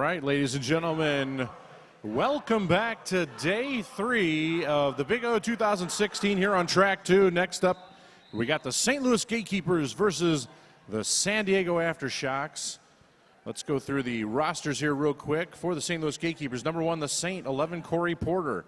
right, ladies and gentlemen, welcome back to day 3 of the Big O 2016 here on track 2. Next up, we got the St. Louis GateKeepers versus the San Diego Aftershocks. Let's go through the rosters here real quick. For the St. Louis GateKeepers, number 1, the Saint, 11, Corey Porter,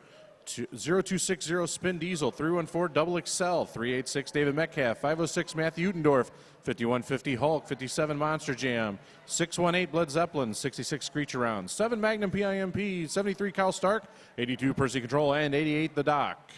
0260, Spin Diesel, 314, Double XL, 386, David Metcalf, 506, Matthew Utendorf, 5150, Hulk, 57, Monster Jam, 618, Bled Zeppelin, 66, Screech Around, 7, Magnum Pimp, 73, Kyle Stark, 82, Percy Control, and 88, The Doc.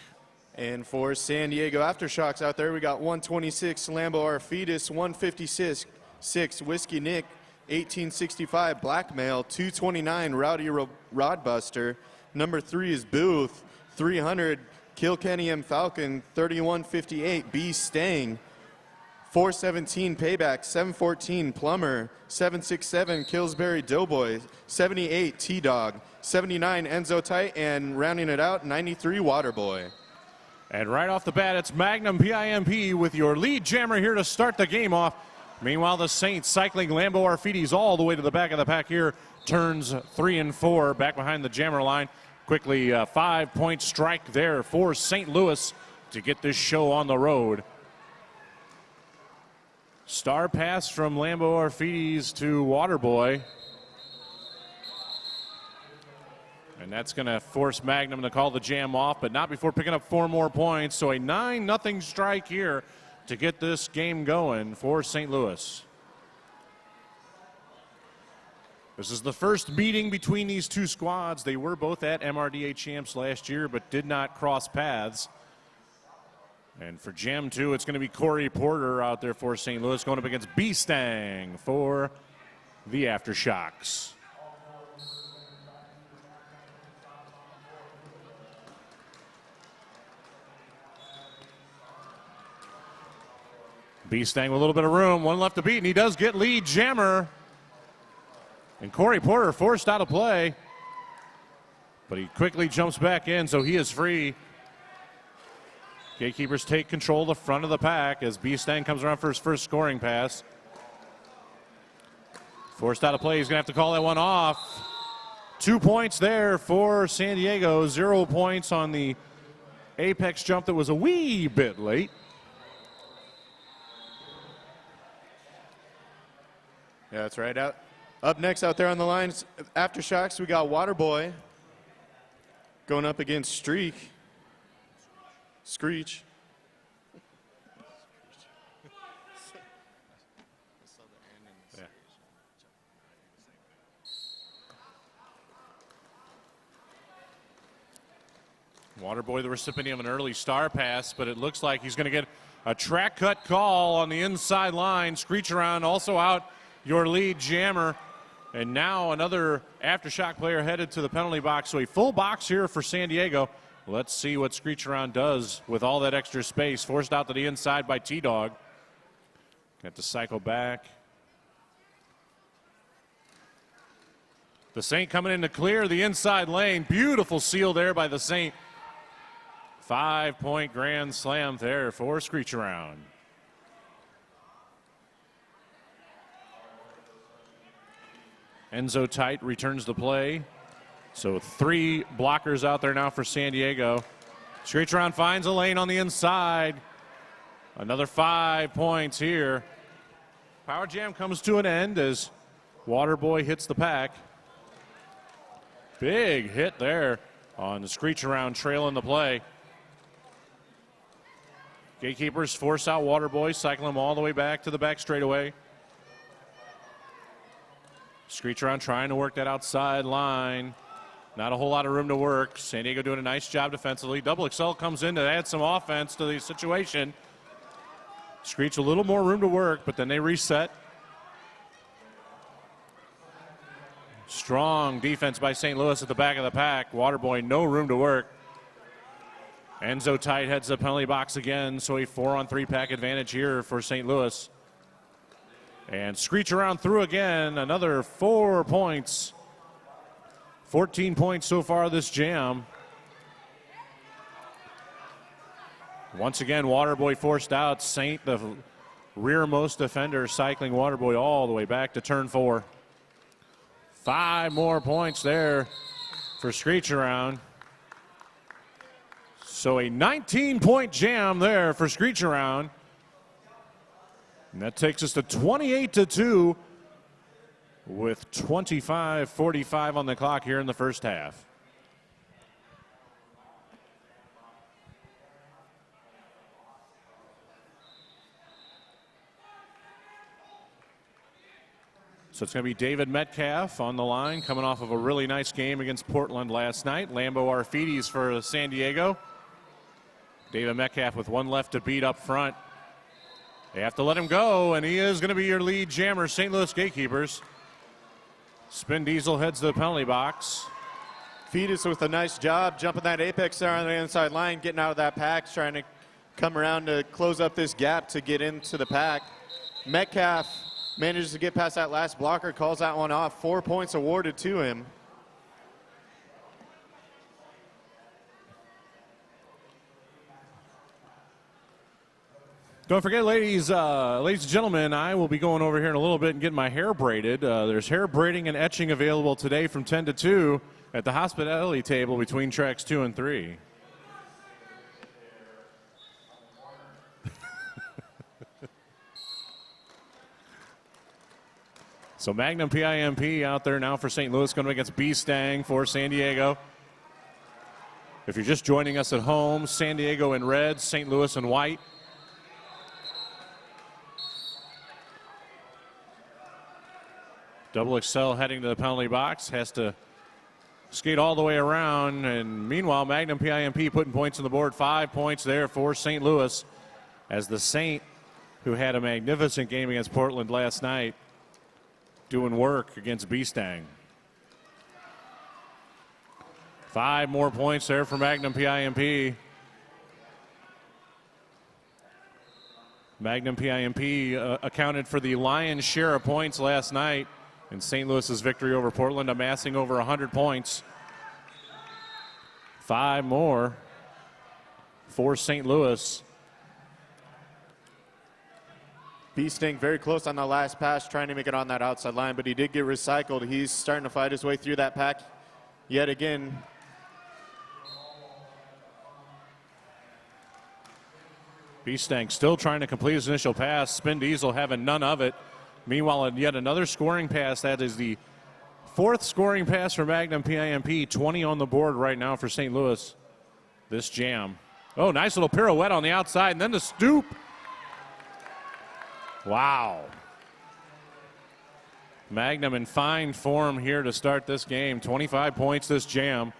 And for San Diego Aftershocks out there, we got 126, Lambo Arfidis, 156, Whiskey Nick, 1865, Blackmail, 229, Rowdy Rodbuster, number 3 is Booth, 300, Kilkenny M. Falcon, 3158, B. Stang, 417, Payback, 714, Plumber, 767, Killsbury Doughboy, 78, T-Dog, 79, Enzo Tight, and rounding it out, 93, Waterboy. And right off the bat, it's Magnum Pimp with your lead jammer here to start the game off. Meanwhile, the Saints cycling Lambo Arfidis all the way to the back of the pack here. Turns 3 and 4 back behind the jammer line. Quickly, 5-point strike there for St. Louis to get this show on the road. Star pass from Lambo Arfidis to Waterboy. And that's going to force Magnum to call the jam off, but not before picking up 4 more points. So a 9-0 strike here to get this game going for St. Louis. This is the first meeting between these two squads. They were both at MRDA champs last year, but did not cross paths. And for Jam 2, it's going to be Corey Porter out there for St. Louis, going up against B-Stang for the Aftershocks. B-Stang with a little bit of room, 1 left to beat, and he does get lead jammer. And Corey Porter forced out of play, but he quickly jumps back in, so he is free. GateKeepers take control of the front of the pack as B-Stang comes around for his first scoring pass. Forced out of play, he's going to have to call that one off. 2 points there for San Diego, 0 points on the apex jump that was a wee bit late. Yeah, that's right. Up next out there on the lines, Aftershocks, we got Waterboy going up against Screech. Yeah. Waterboy, the recipient of an early star pass, but it looks like he's going to get a track cut call on the inside line. Screech Around also out your lead jammer. And now another Aftershock player headed to the penalty box. So a full box here for San Diego. Let's see what Screech Around does with all that extra space. Forced out to the inside by T-Dog. Got to cycle back. The Saint coming in to clear the inside lane. Beautiful seal there by the Saint. 5-point grand slam there for Screech Around. Enzo Tight returns the play. So 3 blockers out there now for San Diego. Screech Around finds a lane on the inside. Another 5 points here. Power jam comes to an end as Waterboy hits the pack. Big hit there on the Screech Around, trailing the play. GateKeepers force out Waterboy, cycle him all the way back to the back straightaway. Screech Around trying to work that outside line. Not a whole lot of room to work. San Diego doing a nice job defensively. Double XL comes in to add some offense to the situation. Screech a little more room to work, but then they reset. Strong defense by St. Louis at the back of the pack. Waterboy, no room to work. Enzo Tight heads the penalty box again, so a 4-on-3 pack advantage here for St. Louis. And Screech Around through again, another 4 points. 14 points so far this jam. Once again, Waterboy forced out. Saint, the rearmost defender, cycling Waterboy all the way back to turn 4. 5 more points there for Screech Around. So a 19-point jam there for Screech Around. And that takes us to 28-2 with 25:45 on the clock here in the first half. So it's going to be David Metcalf on the line, coming off of a really nice game against Portland last night. Lambo Arfides for San Diego. David Metcalf with one left to beat up front. They have to let him go, and he is going to be your lead jammer, St. Louis Gatekeepers. Spin Diesel heads to the penalty box. Fetus with a nice job jumping that apex there on the inside line, getting out of that pack, trying to come around to close up this gap to get into the pack. Metcalf manages to get past that last blocker, calls that one off. 4 points awarded to him. Don't forget, ladies and gentlemen, I will be going over here in a little bit and getting my hair braided. There's hair braiding and etching available today from 10 to 2 at the hospitality table between tracks 2 and 3. So Magnum Pimp out there now for St. Louis, going against B-Stang for San Diego. If you're just joining us at home, San Diego in red, St. Louis in white. Double XL heading to the penalty box, has to skate all the way around, and meanwhile Magnum Pimp putting points on the board. 5 points there for St. Louis, as the Saint, who had a magnificent game against Portland last night, doing work against B-Stang. 5 more points there for Magnum Pimp. Magnum Pimp accounted for the lion's share of points last night in St. Louis's victory over Portland, amassing over 100 points. 5 more for St. Louis. B-Stang very close on the last pass, trying to make it on that outside line, but he did get recycled. He's starting to fight his way through that pack yet again. B-Stang still trying to complete his initial pass. Spin Diesel having none of it. Meanwhile, yet another scoring pass. That is the 4th scoring pass for Magnum Pimp. 20 on the board right now for St. Louis. This jam. Oh, nice little pirouette on the outside, and then the stoop. Wow. Magnum in fine form here to start this game. 25 points this jam.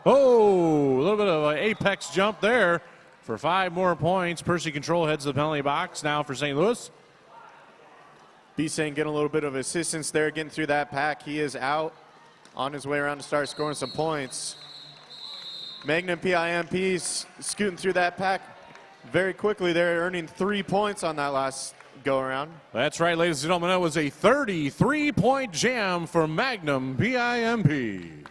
Oh, a little bit of an apex jump there for 5 more points. Percy Control heads to the penalty box now for St. Louis. B-Stang getting a little bit of assistance there, getting through that pack. He is out on his way around to start scoring some points. Magnum Pimp scooting through that pack very quickly there, earning 3 points on that last go-around. That's right, ladies and gentlemen. That was a 33-point jam for Magnum Pimp.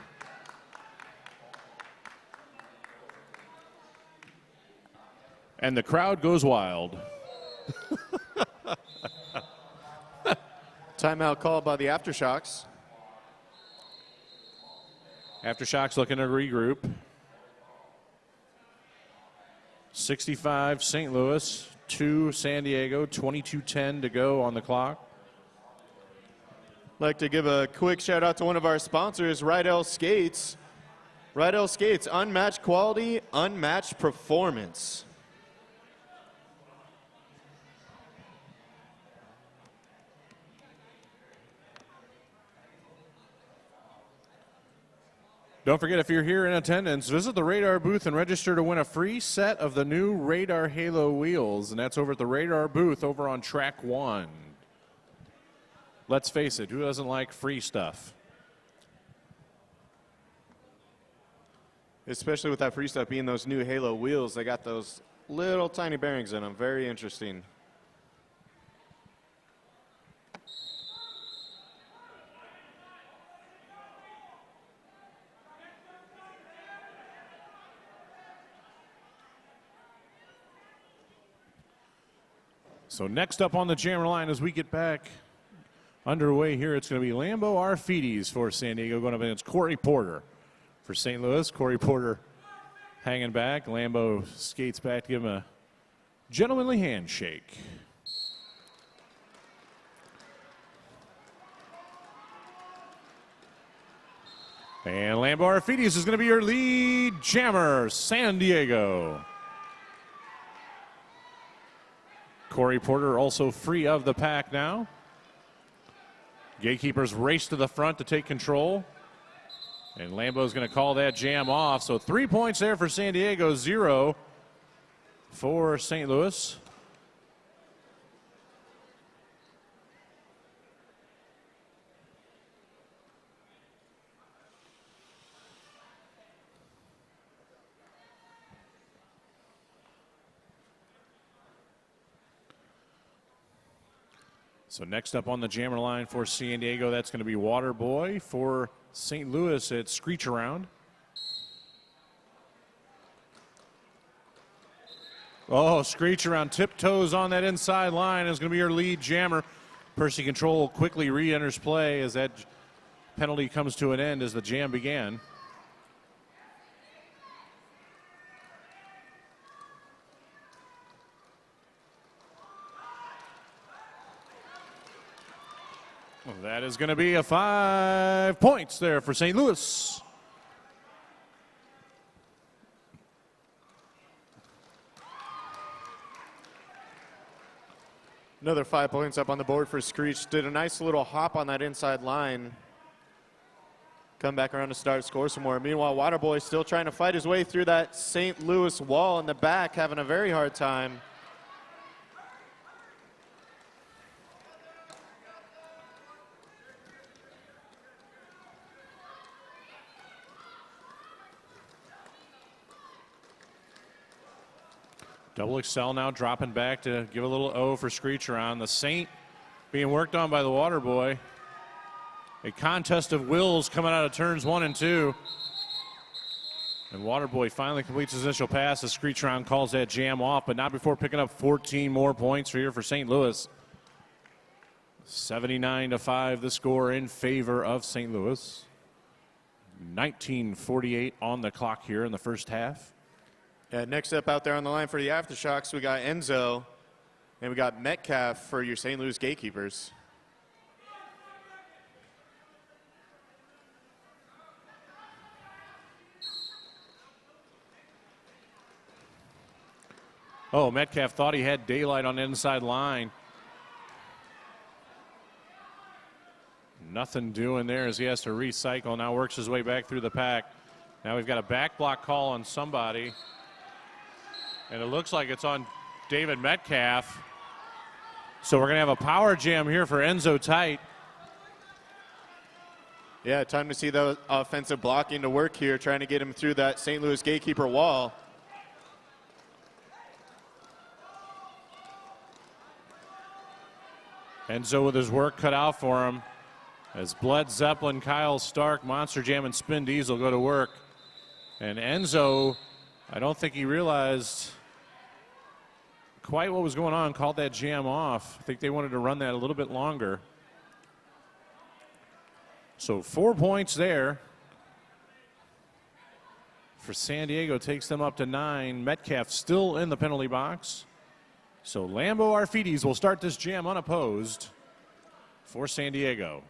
And the crowd goes wild. Timeout called by the Aftershocks. Aftershocks looking to regroup. 65 St. Louis, 2 San Diego, 22:10 to go on the clock. I'd like to give a quick shout out to one of our sponsors, Rydell Skates. Rydell Skates, unmatched quality, unmatched performance. Don't forget, if you're here in attendance, visit the Radar booth and register to win a free set of the new Radar Halo wheels, and that's over at the Radar booth over on track 1. Let's face it, who doesn't like free stuff? Especially with that free stuff being those new Halo wheels. They got those little tiny bearings in them. Very interesting. So next up on the jammer line as we get back underway here, it's going to be Lambo Arfides for San Diego going up against Corey Porter for St. Louis. Corey Porter hanging back. Lambo skates back to give him a gentlemanly handshake. And Lambo Arfides is going to be your lead jammer, San Diego. Corey Porter also free of the pack now. Gatekeepers race to the front to take control. And Lambo's going to call that jam off. So 3 points there for San Diego, 0 for St. Louis. So next up on the jammer line for San Diego, that's going to be Waterboy. For St. Louis, it's Screech Around. Oh, Screech Around tiptoes on that inside line is going to be your lead jammer. Percy Control quickly re-enters play as that penalty comes to an end as the jam began. That is going to be a 5 points there for St. Louis. Another 5 points up on the board for Screech. Did a nice little hop on that inside line. Come back around to start, score some more. Meanwhile, Waterboy still trying to fight his way through that St. Louis wall in the back, having a very hard time. Double Excel now dropping back to give a little O for Screech Around. The Saint being worked on by the Waterboy. A contest of wills coming out of turns 1 and 2. And Waterboy finally completes his initial pass as Screech Around calls that jam off, but not before picking up 14 more points here for St. Louis. 79-5 the score in favor of St. Louis. 19:48 on the clock here in the first half. Next up out there on the line for the Aftershocks, we got Enzo, and we got Metcalf for your St. Louis Gatekeepers. Oh, Metcalf thought he had daylight on the inside line. Nothing doing there as he has to recycle. Now works his way back through the pack. Now we've got a back block call on somebody. And it looks like it's on David Metcalf. So we're going to have a power jam here for Enzo Tite. Yeah, time to see the offensive blocking to work here, trying to get him through that St. Louis Gatekeeper wall. Enzo with his work cut out for him as Bled Zeppelin, Kyle Stark, Monster Jam, and Spin Diesel go to work. And Enzo, I don't think he realized quite what was going on, called that jam off. I think they wanted to run that a little bit longer. So 4 points there for San Diego, takes them up to 9. Metcalf still in the penalty box. So Lambo Arfides will start this jam unopposed for San Diego.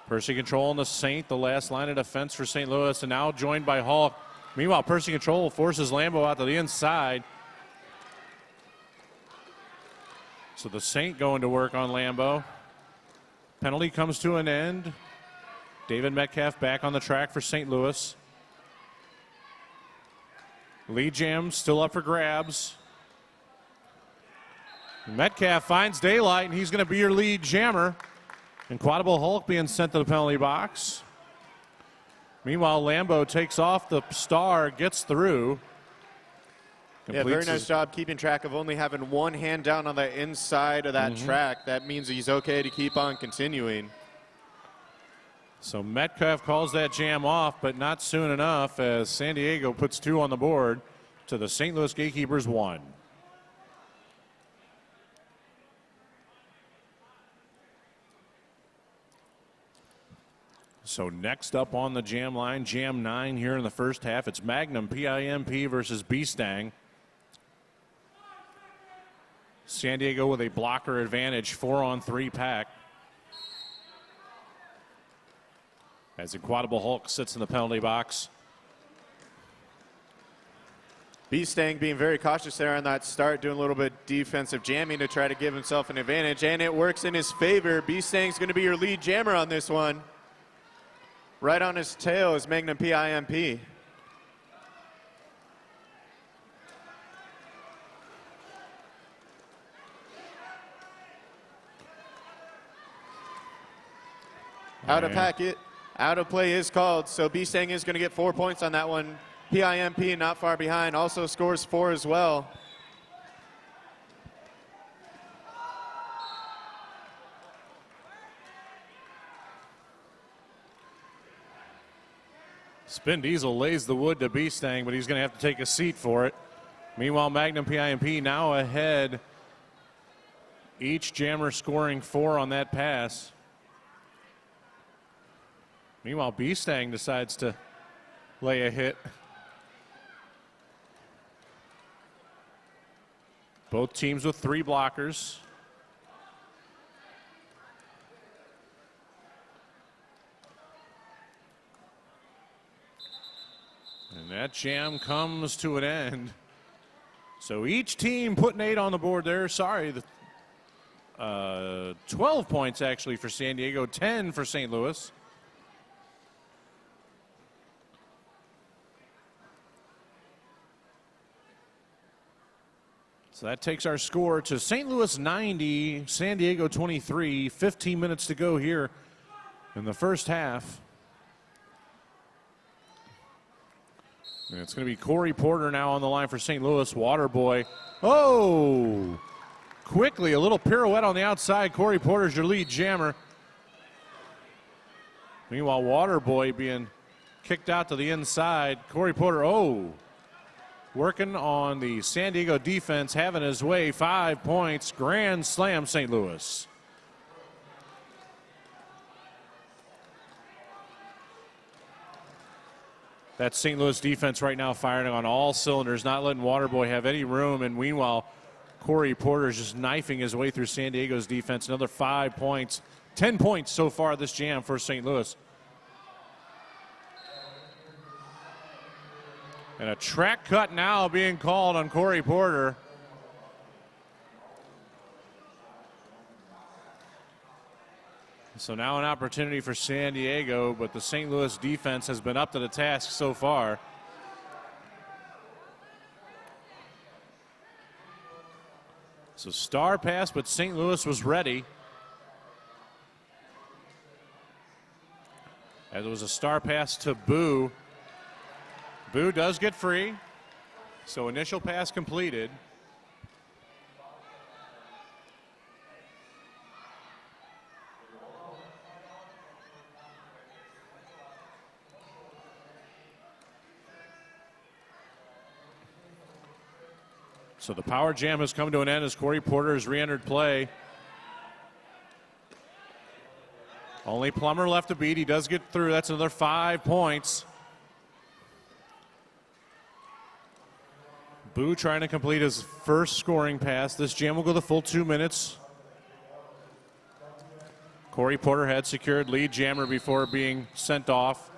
Percy Control and the Saint, the last line of defense for St. Louis, and now joined by Hall. Meanwhile, Percy Control forces Lambo out to the inside. So the Saint going to work on Lambo. Penalty comes to an end. David Metcalf back on the track for St. Louis. Lead jam still up for grabs. Metcalf finds daylight, and he's going to be your lead jammer. Incredible Hulk being sent to the penalty box. Meanwhile, Lambo takes off the star, gets through. Yeah, very nice job keeping track of only having one hand down on the inside of that track. That means he's okay to keep on continuing. So Metcalf calls that jam off, but not soon enough as San Diego puts 2 on the board to the St. Louis Gatekeepers 1. So next up on the jam line, jam 9 here in the first half. It's Magnum Pimp versus B-Stang. San Diego with a blocker advantage, 4-on-3 pack. As Incredible Hulk sits in the penalty box. B-Stang being very cautious there on that start, doing a little bit defensive jamming to try to give himself an advantage, and it works in his favor. B-Stang's going to be your lead jammer on this one. Right on his tail is Magnum Pimp. Out of packet, out of play is called, so B-Stang is going to get 4 points on that one. Pimp not far behind, also scores 4 as well. Spin Diesel lays the wood to B-Stang, but he's going to have to take a seat for it. Meanwhile, Magnum Pimp now ahead. Each jammer scoring 4 on that pass. Meanwhile, B-Stang decides to lay a hit. Both teams with 3 blockers. And that jam comes to an end. So each team putting 8 on the board there. Sorry, 12 points actually for San Diego, 10 for St. Louis. So that takes our score to St. Louis 90, San Diego 23, 15 minutes to go here in the first half. And it's going to be Corey Porter now on the line for St. Louis. Waterboy. Oh! Quickly, a little pirouette on the outside. Corey Porter's your lead jammer. Meanwhile, Waterboy being kicked out to the inside. Corey Porter, working on the San Diego defense, having his way. 5 points. Grand slam, St. Louis. That St. Louis defense right now firing on all cylinders, not letting Waterboy have any room. And meanwhile, Corey Porter is just knifing his way through San Diego's defense. Another 5 points. 10 points so far this jam for St. Louis. And a track cut now being called on Corey Porter. So now an opportunity for San Diego, but the St. Louis defense has been up to the task so far. So star pass, but St. Louis was ready. As it was a star pass to Boo. Boo does get free. So initial pass completed. So the power jam has come to an end as Corey Porter has re-entered play. Only Plummer left to beat. He does get through. That's another 5 points. Boo trying to complete his first scoring pass. This jam will go the full 2 minutes. Corey Porter had secured lead jammer before being sent off.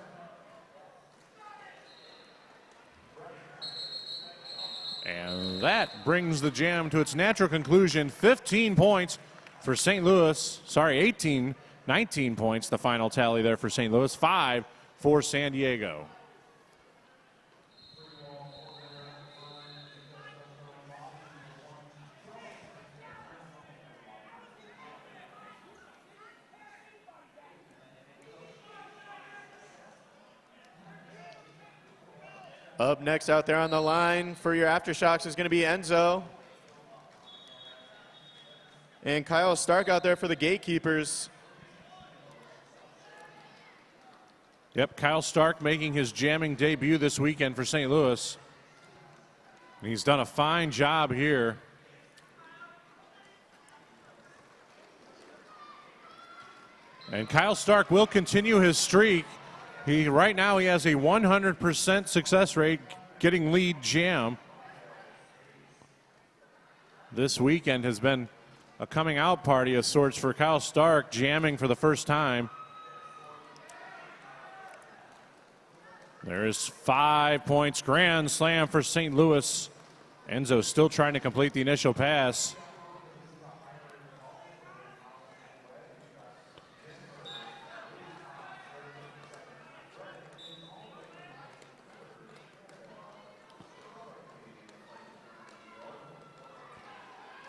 And that brings the jam to its natural conclusion. 15 points for St. Louis. Sorry, 19 points, the final tally there for St. Louis. 5 for San Diego. Up next out there on the line for your Aftershocks is going to be Enzo. And Kyle Stark out there for the Gatekeepers. Yep, Kyle Stark making his jamming debut this weekend for St. Louis. And he's done a fine job here. And Kyle Stark will continue his streak. Right now he has a 100% success rate getting lead jam. This weekend has been a coming out party of sorts for Kyle Stark, jamming for the first time. There's 5 points, grand slam for St. Louis. Enzo still trying to complete the initial pass.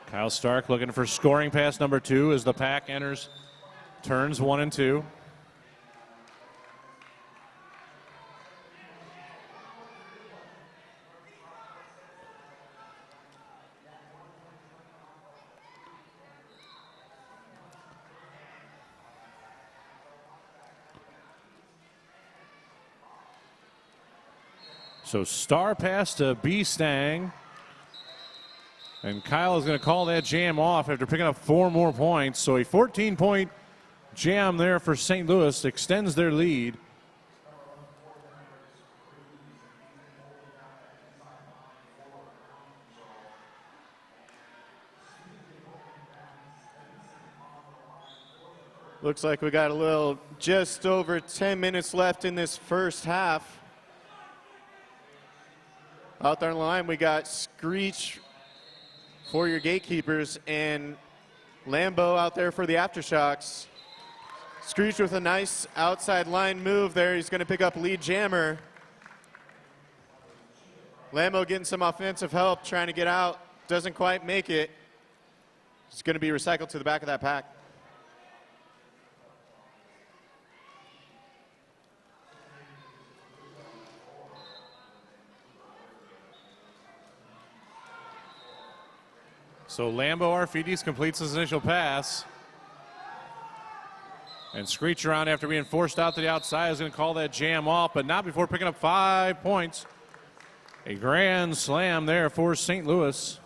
Kyle Stark looking for scoring pass number 2 as the pack enters turns 1 and 2. So star pass to B-Stang. And Kyle is going to call that jam off after picking up 4 more points. So a 14-point jam there for St. Louis extends their lead. Looks like we got a little just over 10 minutes left in this first half. Out there on the line, we got Screech for your Gatekeepers and Lambo out there for the Aftershocks. Screech with a nice outside line move there. He's going to pick up lead jammer. Lambo getting some offensive help, trying to get out. Doesn't quite make it. It's going to be recycled to the back of that pack. So Lambo Arfides completes his initial pass. And Screech around after being forced out to the outside is going to call that jam off, but not before picking up 5 points. A grand slam there for St. Louis.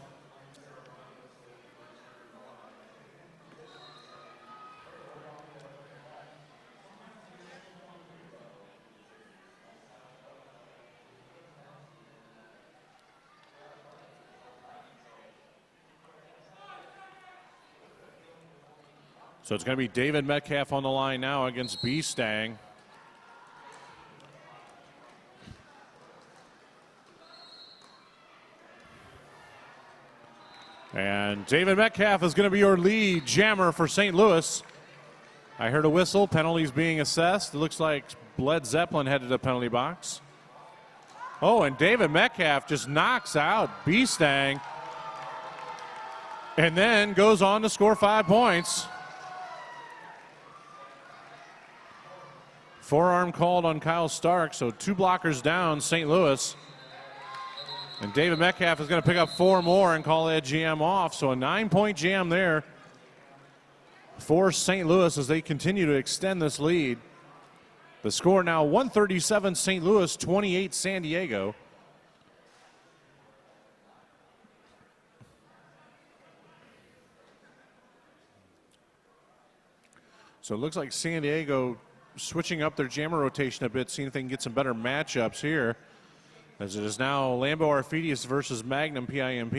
So it's going to be David Metcalf on the line now against B-Stang. And David Metcalf is going to be your lead jammer for St. Louis. I heard a whistle, penalties being assessed. It looks like Led Zeppelin headed to the penalty box. Oh, and David Metcalf just knocks out B-Stang and then goes on to score 5 points. Forearm called on Kyle Stark, so 2 blockers down, St. Louis. And David Metcalf is going to pick up 4 more and call that jam off. So a 9-point jam there for St. Louis as they continue to extend this lead. The score now 137 St. Louis, 28 San Diego. So it looks like San Diego switching up their jammer rotation a bit, seeing if they can get some better matchups here. As it is now Lambo Arfides versus Magnum Pimp.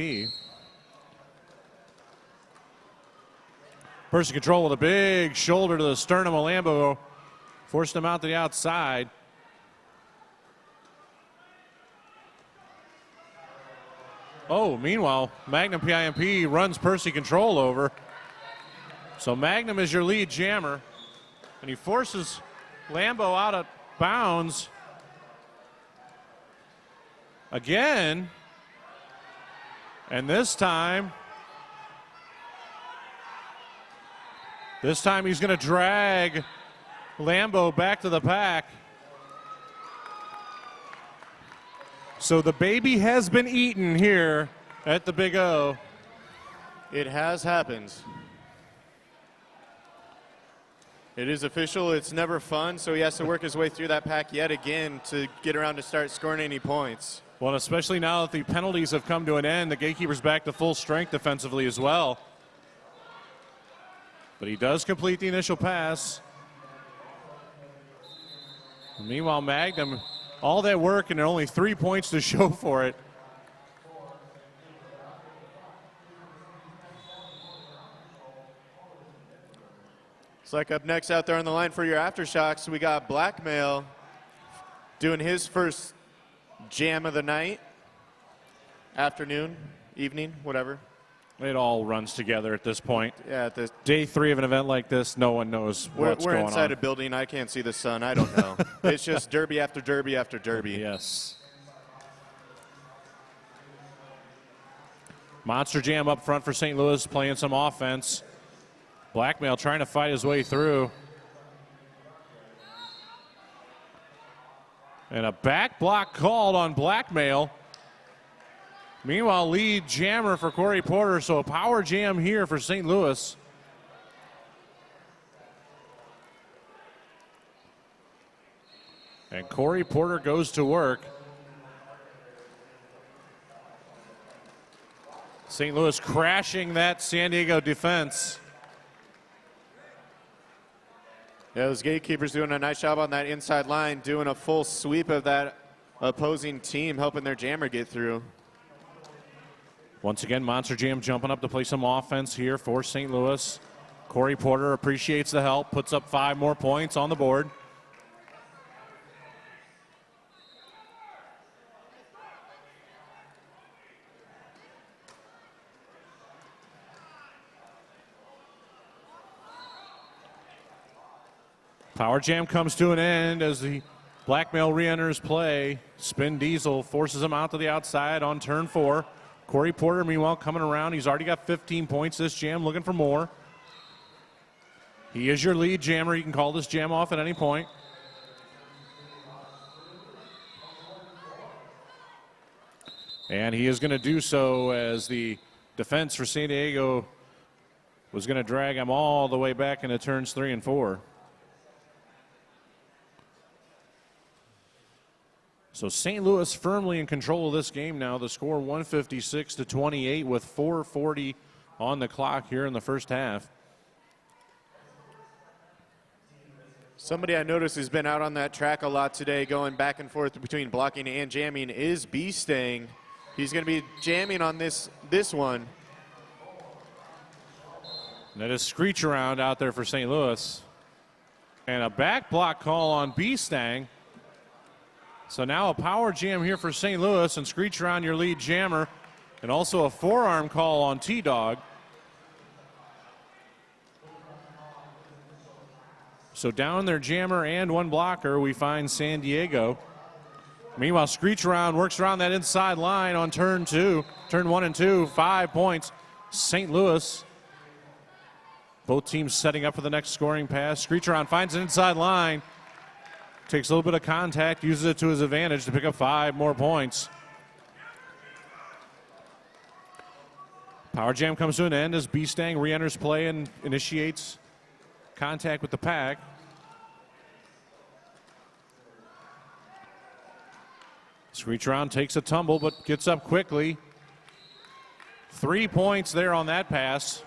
Person control with a big shoulder to the sternum of Lambo. Forced him out to the outside. Oh, meanwhile, Magnum Pimp runs Percy Control over. So Magnum is your lead jammer. And he forces Lambo out of bounds. Again. And this time he's going to drag Lambo back to the pack. So the baby has been eaten here at the Big O. It has happened. It is official. It's never fun, so he has to work his way through that pack yet again to get around to start scoring any points. Well, especially now that the penalties have come to an end, the Gatekeepers back to full strength defensively as well. But he does complete the initial pass. Meanwhile, Magnum, all that work and only 3 points to show for it. It's like up next out there on the line for your Aftershocks, we got Blackmail doing his first jam of the night, afternoon, evening, whatever. It all runs together at this point. Yeah, Day 3 of an event like this, no one knows what's going on. We're inside a building. I can't see the sun. I don't know. It's just derby after derby after derby. Yes. Monster Jam up front for St. Louis, playing some offense. Blackmail trying to fight his way through. And a back block called on Blackmail. Meanwhile, lead jammer for Corey Porter, so a power jam here for St. Louis. And Corey Porter goes to work. St. Louis crashing that San Diego defense. Yeah, those Gatekeepers doing a nice job on that inside line, doing a full sweep of that opposing team, helping their jammer get through. Once again, Monster Jam jumping up to play some offense here for St. Louis. Corey Porter appreciates the help, puts up 5 more points on the board. Power Jam comes to an end as the Blackmail re-enters play. Spin Diesel forces him out to the outside on turn 4. Corey Porter, meanwhile, coming around. He's already got 15 points this jam, looking for more. He is your lead jammer. You can call this jam off at any point. And he is going to do so as the defense for San Diego was going to drag him all the way back into turns 3 and 4. So St. Louis firmly in control of this game now. The score 156-28 with 4:40 on the clock here in the first half. Somebody I noticed has been out on that track a lot today, going back and forth between blocking and jamming, is B-Stang. He's going to be jamming on this one. And that is Screech around out there for St. Louis. And a back block call on B-Stang. So now a power jam here for St. Louis, and Screech around your lead jammer, and also a forearm call on T-Dog. So down their jammer and one blocker, we find San Diego. Meanwhile, Screech around works around that inside line on turn 2. Turn 1 and 2, 5 points. St. Louis. Both teams setting up for the next scoring pass. Screech around finds an inside line. Takes a little bit of contact, uses it to his advantage to pick up 5 more points. Power jam comes to an end as B-Stang re-enters play and initiates contact with the pack. Screech around takes a tumble but gets up quickly. 3 points there on that pass.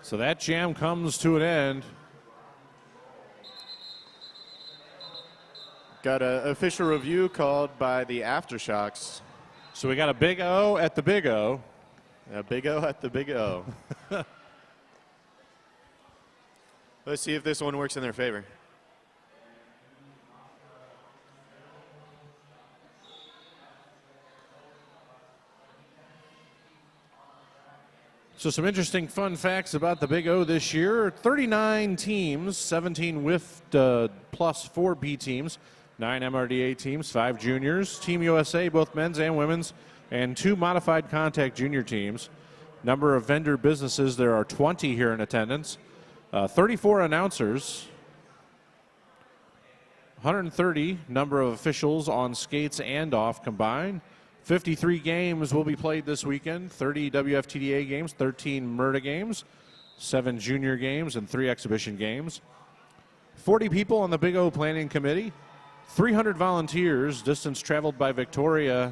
So that jam comes to an end. Got an official review called by the Aftershocks. So we got a Big O at the Big O. A Big O at the Big O. Let's see if this one works in their favor. So some interesting fun facts about the Big O this year. 39 teams, 17 with plus 4 B teams, 9 MRDA teams, 5 juniors, Team USA, both men's and women's, and 2 modified contact junior teams. Number of vendor businesses, there are 20 here in attendance. 34 announcers, 130 number of officials on skates and off combined. 53 games will be played this weekend, 30 WFTDA games, 13 MRDA games, 7 junior games, and 3 exhibition games. 40 people on the Big O Planning Committee, 300 volunteers, distance traveled by Victoria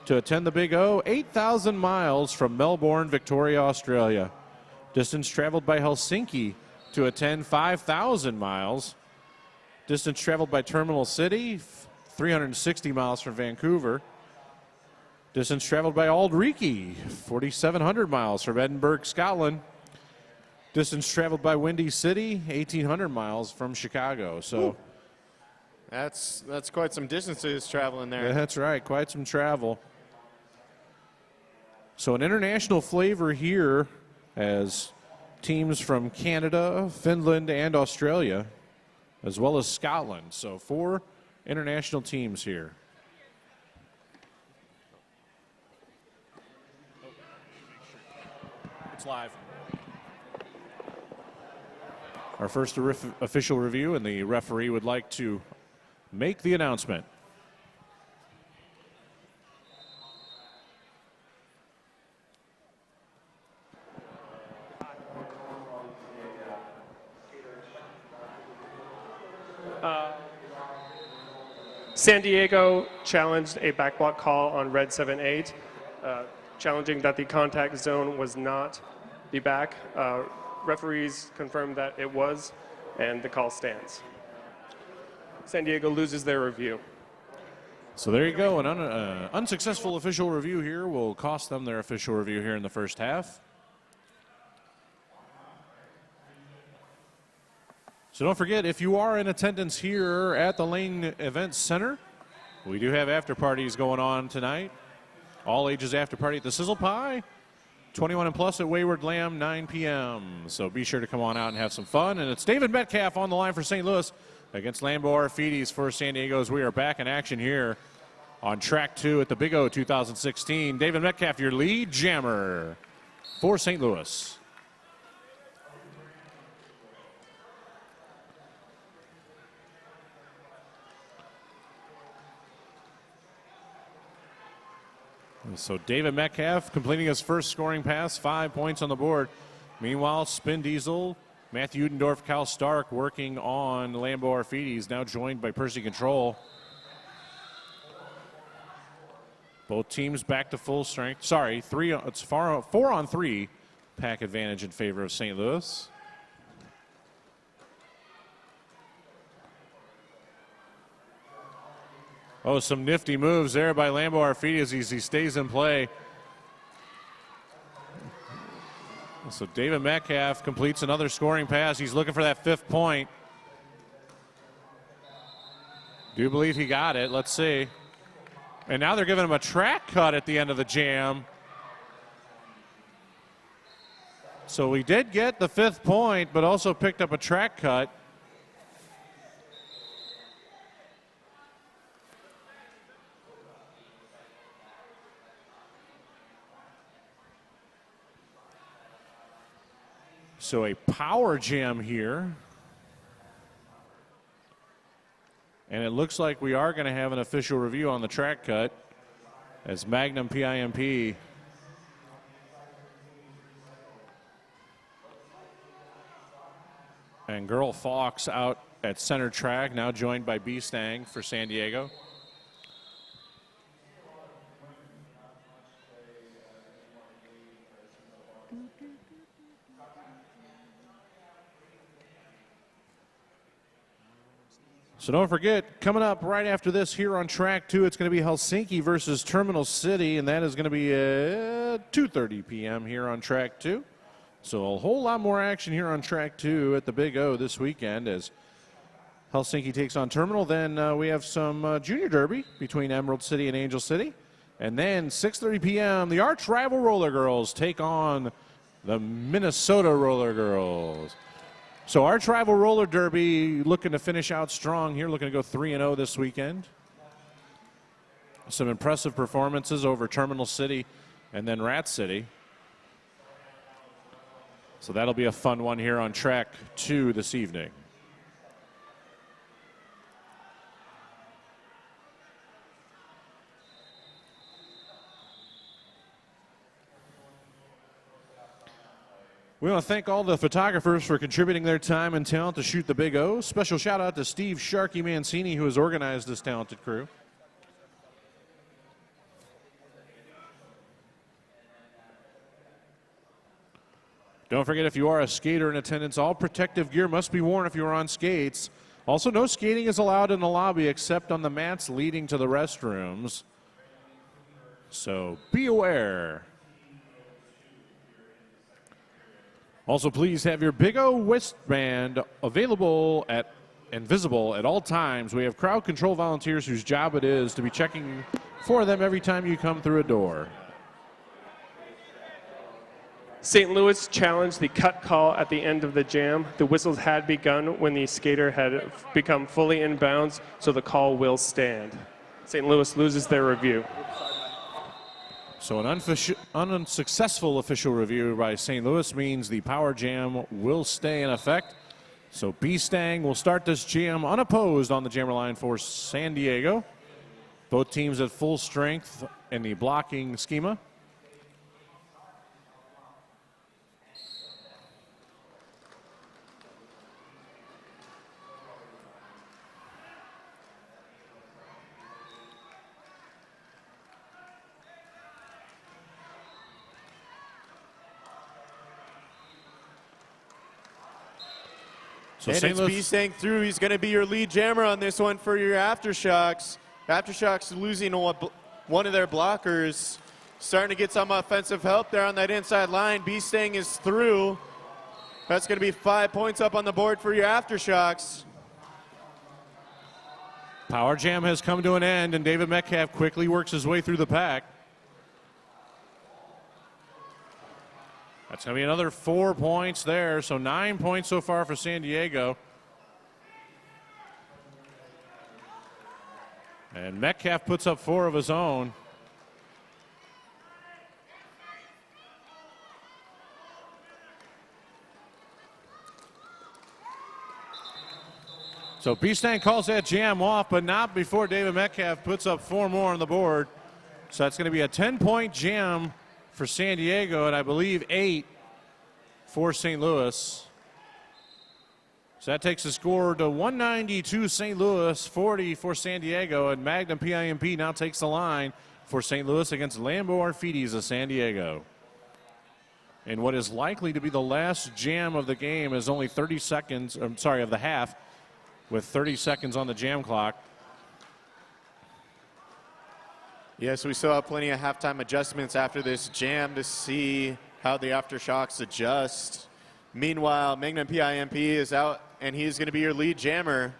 to attend the Big O, 8,000 miles from Melbourne, Victoria, Australia. Distance traveled by Helsinki to attend 5,000 miles. Distance traveled by Terminal City, 360 miles from Vancouver. Distance traveled by Aldriki, 4,700 miles from Edinburgh, Scotland. Distance traveled by Windy City, 1,800 miles from Chicago. So that's quite some distances traveling there. that's right, quite some travel. So an international flavor here as teams from Canada, Finland, and Australia, as well as Scotland. So 4 international teams here. It's live. Our first official review, and the referee would like to make the announcement. San Diego challenged a backblock call on red 7-8, challenging that the contact zone was not the back. Referees confirmed that it was, and the call stands. San Diego loses their review. So there you go. An unsuccessful official review here will cost them their official review here in the first half. So don't forget, if you are in attendance here at the Lane Events Center, we do have after parties going on tonight. All ages after party at the Sizzle Pie. 21 and plus at Wayward Lamb, 9 p.m. So be sure to come on out and have some fun. And it's David Metcalf on the line for St. Louis against Lambeau Arfides for San Diego as we are back in action here on track 2 at the Big O 2016. David Metcalf, your lead jammer for St. Louis. So David Metcalf completing his first scoring pass, 5 points on the board. Meanwhile, Spin Diesel, Matthew Udendorf, Cal Stark working on Lambeau Arfides, now joined by Percy Control. Both teams back to full strength. Sorry, 4-on-3 pack advantage in favor of St. Louis. Oh, some nifty moves there by Lambeau Arfides as he stays in play. So David Metcalf completes another scoring pass. He's looking for that 5th point. Do believe he got it. Let's see. And now they're giving him a track cut at the end of the jam. So we did get the 5th point, but also picked up a track cut. So a power jam here. And it looks like we are going to have an official review on the track cut as Magnum Pimp and Girl Fox out at center track, now joined by B Stang for San Diego. So don't forget, coming up right after this here on track 2, it's going to be Helsinki versus Terminal City, and that is going to be at 2:30 p.m. here on track 2. So a whole lot more action here on track 2 at the Big O this weekend as Helsinki takes on Terminal. Then we have some junior derby between Emerald City and Angel City. And then 6:30 p.m., the arch rival Roller Girls take on the Minnesota Roller Girls. So arch rival Roller Derby looking to finish out strong here, looking to go 3-0 this weekend. Some impressive performances over Terminal City and then Rat City. So that'll be a fun one here on track 2 this evening. We want to thank all the photographers for contributing their time and talent to shoot the Big O. Special shout out to Steve Sharky Mancini, who has organized this talented crew. Don't forget, if you are a skater in attendance, all protective gear must be worn if you are on skates. Also, no skating is allowed in the lobby except on the mats leading to the restrooms. So be aware. Also, please have your Big O wristband available and visible at all times. We have crowd control volunteers whose job it is to be checking for them every time you come through a door. St. Louis challenged the cut call at the end of the jam. The whistles had begun when the skater had become fully in bounds, so the call will stand. St. Louis loses their review. So an unsuccessful official review by St. Louis means the power jam will stay in effect. So B-Stang will start this jam unopposed on the jammer line for San Diego. Both teams at full strength in the blocking schema. So and it's B-Stang through. He's going to be your lead jammer on this one for your Aftershocks. Aftershocks losing one of their blockers. Starting to get some offensive help there on that inside line. B-Stang is through. That's going to be 5 points up on the board for your Aftershocks. Power jam has come to an end, and David Metcalf quickly works his way through the pack. That's going to be another 4 points there, so 9 points so far for San Diego. And Metcalf puts up 4 of his own. So B-Stang calls that jam off, but not before David Metcalf puts up 4 more on the board. So that's going to be a 10-point jam for San Diego, and I believe 8 for St. Louis. So that takes the score to 192 St. Louis, 40 for San Diego, and Magnum Pimp now takes the line for St. Louis against Lambo Arfides of San Diego. And what is likely to be the last jam of the game is only 30 seconds, of the half, with 30 seconds on the jam clock. Yes, we still have plenty of halftime adjustments after this jam to see how the Aftershocks adjust. Meanwhile, Magnum Pimp is out, and he's going to be your lead jammer.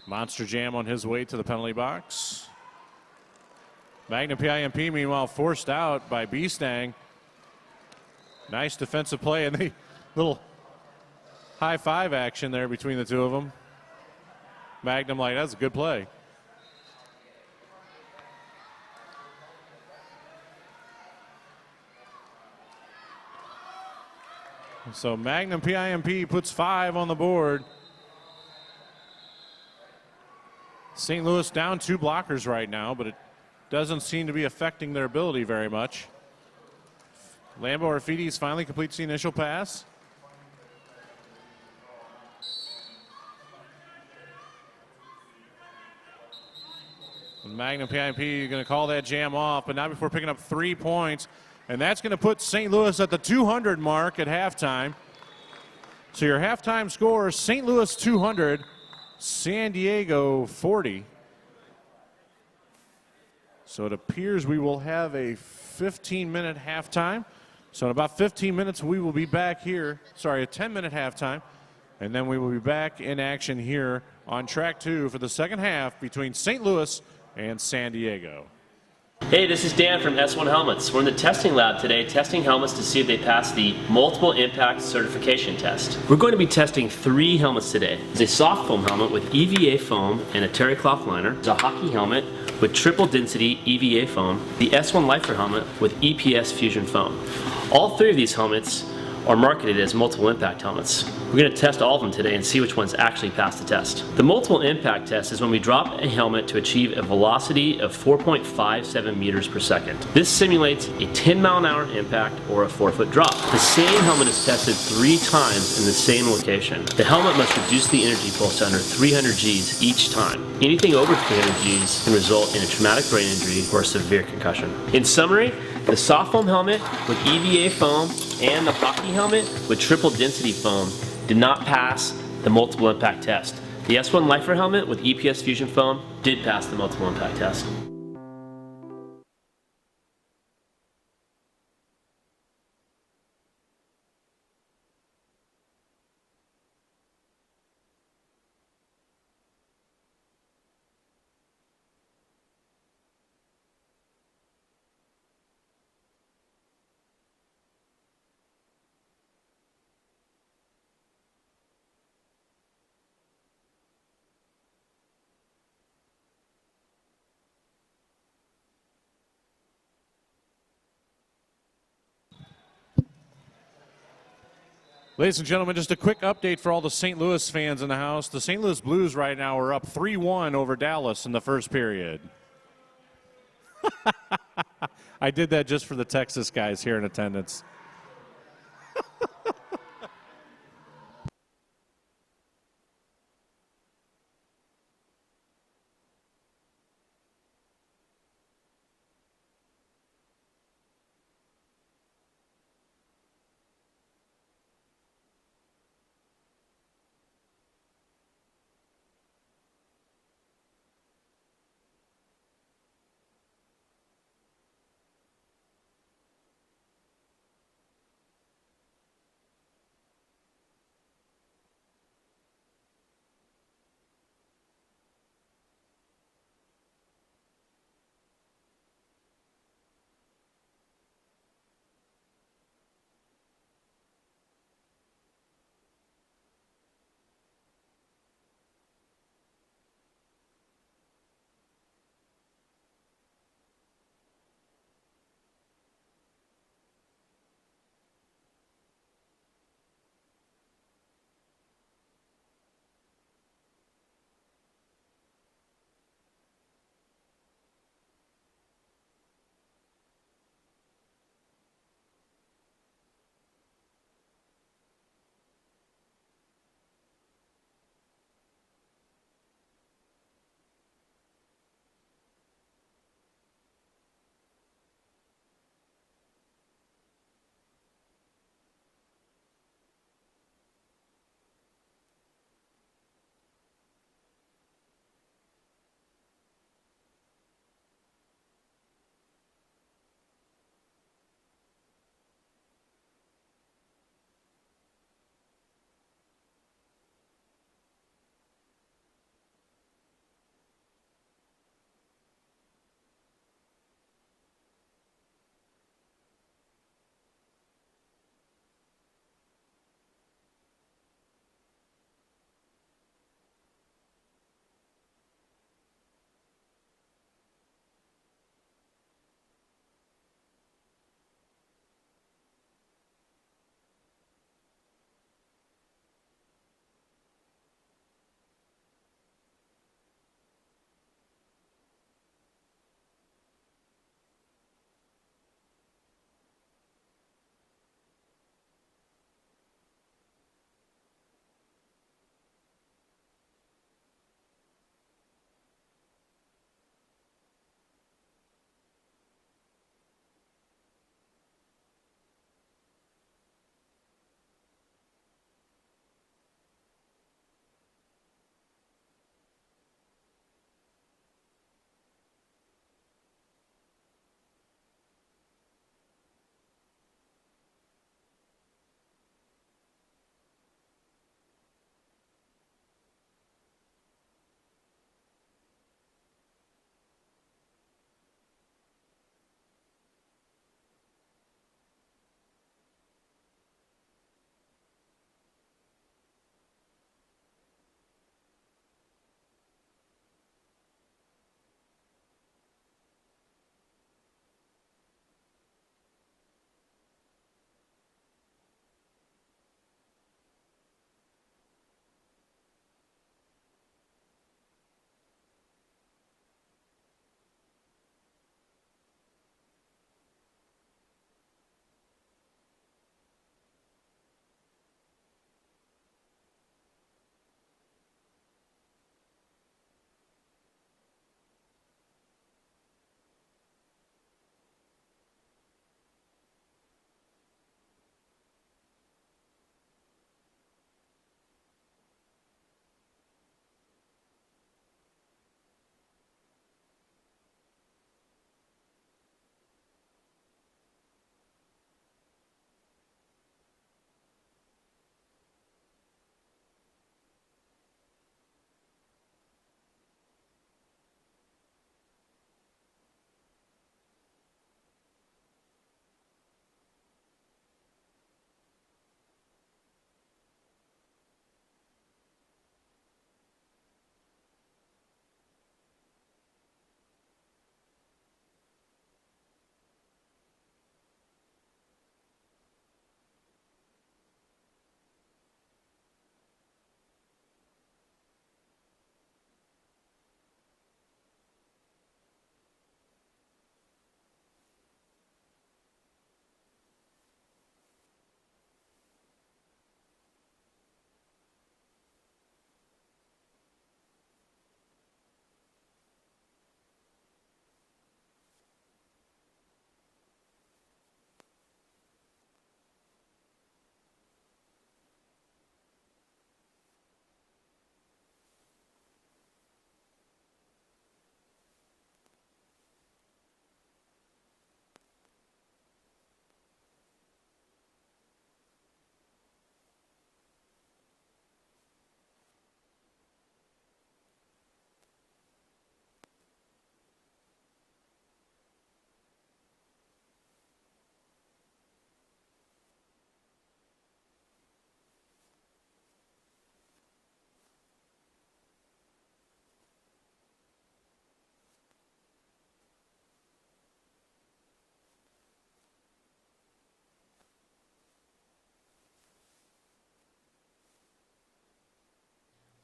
Monster jam on his way to the penalty box. Magnum Pimp, meanwhile, forced out by B-Stang. Nice defensive play, and the little high-five action there between the two of them. Magnum like, that's a good play. So Magnum Pimp puts 5 on the board. St. Louis down 2 blockers right now, but it doesn't seem to be affecting their ability very much. Lambo Arfides finally completes the initial pass. Magnum Pimp going to call that jam off, but not before picking up 3 points. And that's going to put St. Louis at the 200 mark at halftime. So your halftime score is St. Louis 200, San Diego 40. So it appears we will have a 15-minute halftime. So in about 15 minutes, we will be back here. Sorry, a 10-minute halftime. And then we will be back in action here on track 2 for the second half between St. Louis and San Diego. Hey, this is Dan from S1 Helmets. We're in the testing lab today testing helmets to see if they pass the multiple impact certification test. We're going to be testing 3 helmets today. There's a soft foam helmet with EVA foam and a terry cloth liner. There's a hockey helmet with triple density EVA foam. The S1 Lifer helmet with EPS fusion foam. All 3 of these helmets are marketed as multiple impact helmets. We're going to test all of them today and see which ones actually pass the test. The multiple impact test is when we drop a helmet to achieve a velocity of 4.57 meters per second. This simulates a 10-mile-an-hour impact or a 4-foot drop. The same helmet is tested 3 times in the same location. The helmet must reduce the energy pulse to under 300 Gs each time. Anything over 300 Gs can result in a traumatic brain injury or a severe concussion. In summary, the soft foam helmet with EVA foam and the hockey helmet with triple density foam did not pass the multiple impact test. The S1 Lifer helmet with EPS fusion foam did pass the multiple impact test. Ladies and gentlemen, just a quick update for all the St. Louis fans in the house. The St. Louis Blues right now are up 3-1 over Dallas in the first period. I did that just for the Texas guys here in attendance.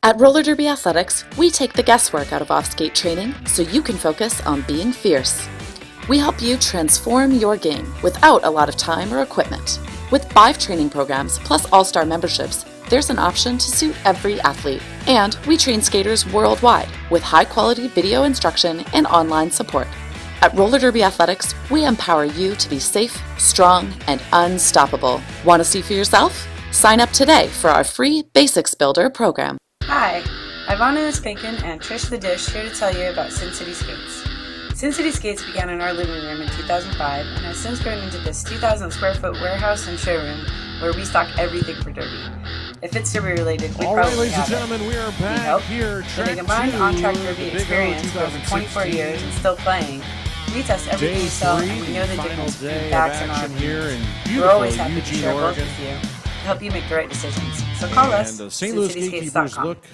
At Roller Derby Athletics, we take the guesswork out of off-skate training so you can focus on being fierce. We help you transform your game without a lot of time or equipment. With 5 training programs plus all-star memberships, there's an option to suit every athlete. And we train skaters worldwide with high-quality video instruction and online support. At Roller Derby Athletics, we empower you to be safe, strong, and unstoppable. Want to see for yourself? Sign up today for our free Basics Builder program. Hi, Ivana Spankin and Trish the Dish here to tell you about Sin City Skates. Sin City Skates began in our living room in 2005 and has since grown into this 2,000 square foot warehouse and showroom where we stock everything for derby. If it's derby related, we All right, probably ladies and have gentlemen, we are back help. here. With a Track combined 2, on-track the derby Big O experience for over 24 years and still playing, we test everything Day we sell 3, and we know the final difference day between of backs and action RVs. here in We're beautiful always happy to Eugene, share both Oregon. with you to help you make the right decisions. So call us, And the St. Louis Gatekeepers SinCitySkates.com. look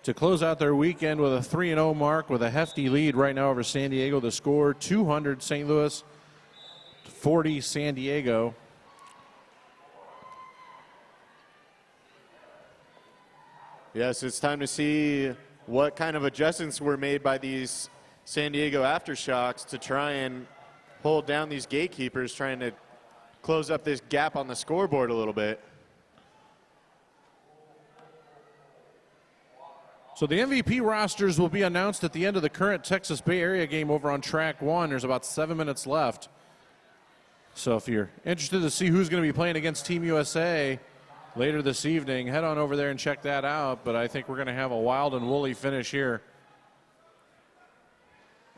to close out their weekend with a 3-0 mark with a hefty lead right now over San Diego. The score 200 St. Louis, 40 San Diego. Yes, it's time to see what kind of adjustments were made by these San Diego Aftershocks to try and hold down these Gatekeepers, trying to close up this gap on the scoreboard a little bit. So the MVP rosters will be announced at the end of the current Texas Bay Area game over on track 1. There's about 7 minutes left. So if you're interested to see who's going to be playing against Team USA later this evening, head on over there and check that out. But I think we're going to have a wild and woolly finish here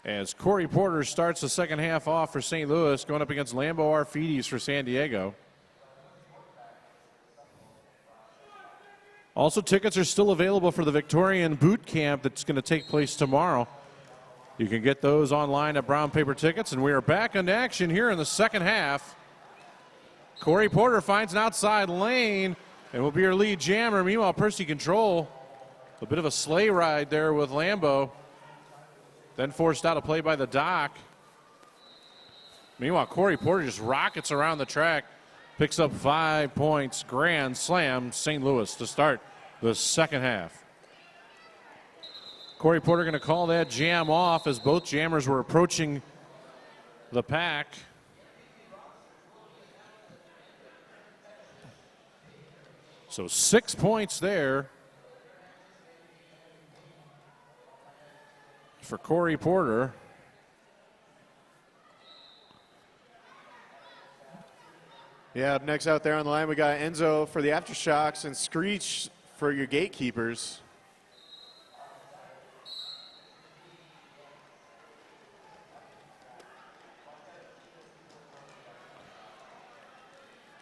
as Corey Porter starts the second half off for St. Louis, going up against Lambo Arfides for San Diego. Also, tickets are still available for the Victorian Boot Camp that's going to take place tomorrow. You can get those online at Brown Paper Tickets, and we are back into action here in the second half. Corey Porter finds an outside lane and will be your lead jammer. Meanwhile, Percy Control, a bit of a sleigh ride there with Lambo, then forced out a play by the Doc. Meanwhile, Corey Porter just rockets around the track. Picks up 5 points, grand slam, St. Louis to start the second half. Corey Porter going to call that jam off as both jammers were approaching the pack. So 6 points there for Corey Porter. Yeah, up next out there on the line, we got Enzo for the Aftershocks and Screech for your Gatekeepers.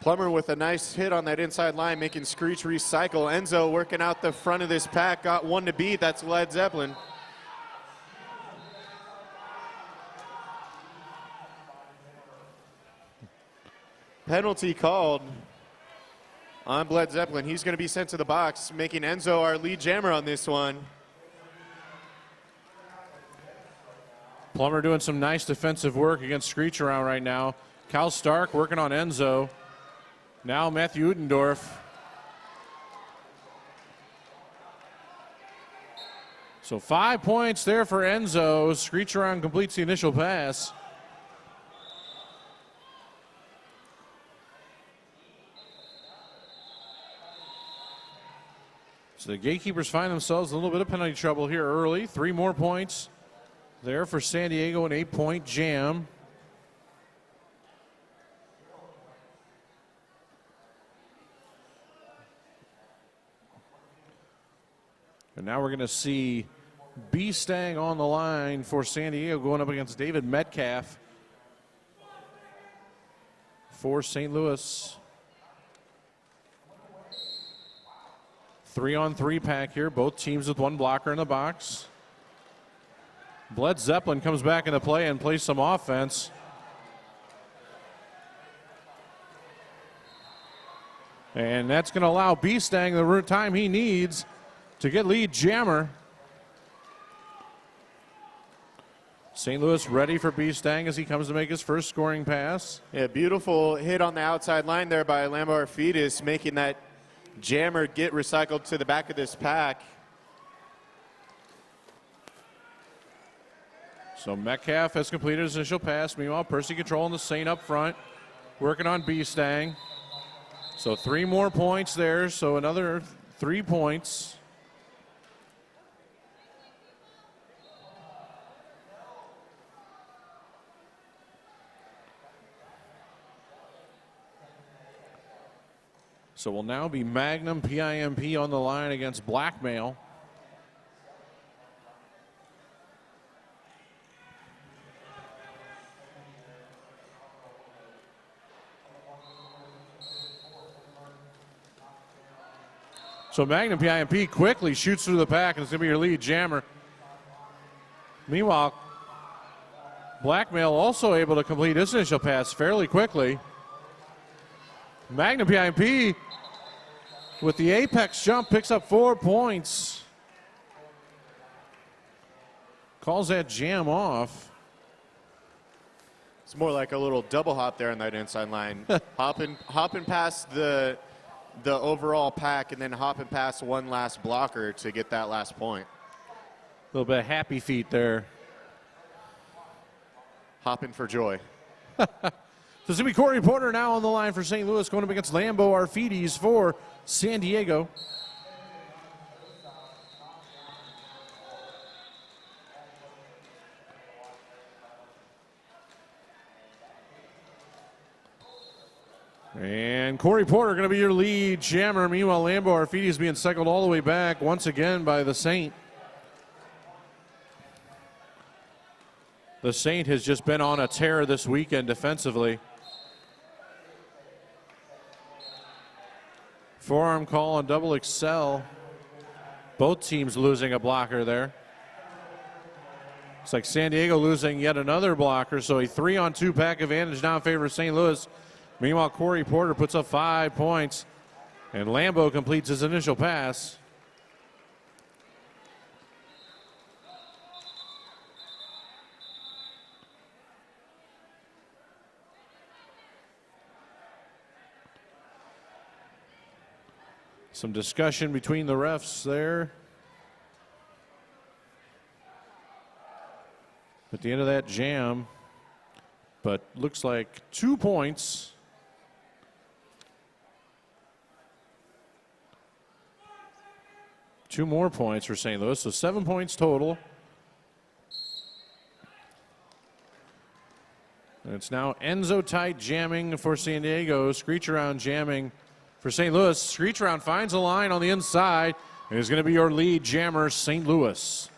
Plummer with a nice hit on that inside line, making Screech recycle. Enzo working out the front of this pack, got one to beat. That's Led Zeppelin. Penalty called on Led Zeppelin. He's going to be sent to the box, making Enzo our lead jammer on this one. Plummer doing some nice defensive work against Screech around right now. Cal Stark working on Enzo. Now Matthew Udendorf. So 5 points there for Enzo. Screech around completes the initial pass. So the Gatekeepers find themselves in a little bit of penalty trouble here early. 3 more points there for San Diego, an 8-point jam. And now we're going to see B. Stang on the line for San Diego going up against David Metcalf for St. Louis. 3-on-3 pack here, both teams with one blocker in the box. Led Zeppelin comes back into play and plays some offense. And that's going to allow B. Stang the time he needs to get lead jammer. St. Louis ready for B. Stang as he comes to make his first scoring pass. Yeah, beautiful hit on the outside line there by Lambo Arfides, making that Jammer get recycled to the back of this pack. So Metcalf has completed his initial pass. Meanwhile, Percy controlling the Saint up front, working on B-Stang. So 3 more points there, so another 3 points. So will now be Magnum PIMP on the line against Blackmail. So Magnum PIMP quickly shoots through the pack, and it's going to be your lead jammer. Meanwhile, Blackmail also able to complete his initial pass fairly quickly. Magnum PIMP with the apex jump picks up 4 points. Calls that jam off. It's more like a little double hop there on that inside line. hopping past the overall pack and then hopping past one last blocker to get that last point. A little bit of happy feet there. Hopping for joy. So it's going to be Corey Porter now on the line for St. Louis, going up against Lambo Arfides for San Diego. And Corey Porter going to be your lead jammer. Meanwhile, Lambo Arfides being cycled all the way back once again by the Saint. The Saint has just been on a tear this weekend defensively. Forearm call on double excel. Both teams losing a blocker there. Looks like San Diego losing yet another blocker, so a 3-on-2 pack advantage now in favor of St. Louis. Meanwhile, Corey Porter puts up 5 points, and Lambo completes his initial pass. Some discussion between the refs there. At the end of that jam, but looks like 2 points. Two more points for St. Louis, so 7 points total. And it's now Enzo tight jamming for San Diego, Screech around jamming for St. Louis. Screech around finds a line on the inside, and is going to be your lead jammer, St. Louis.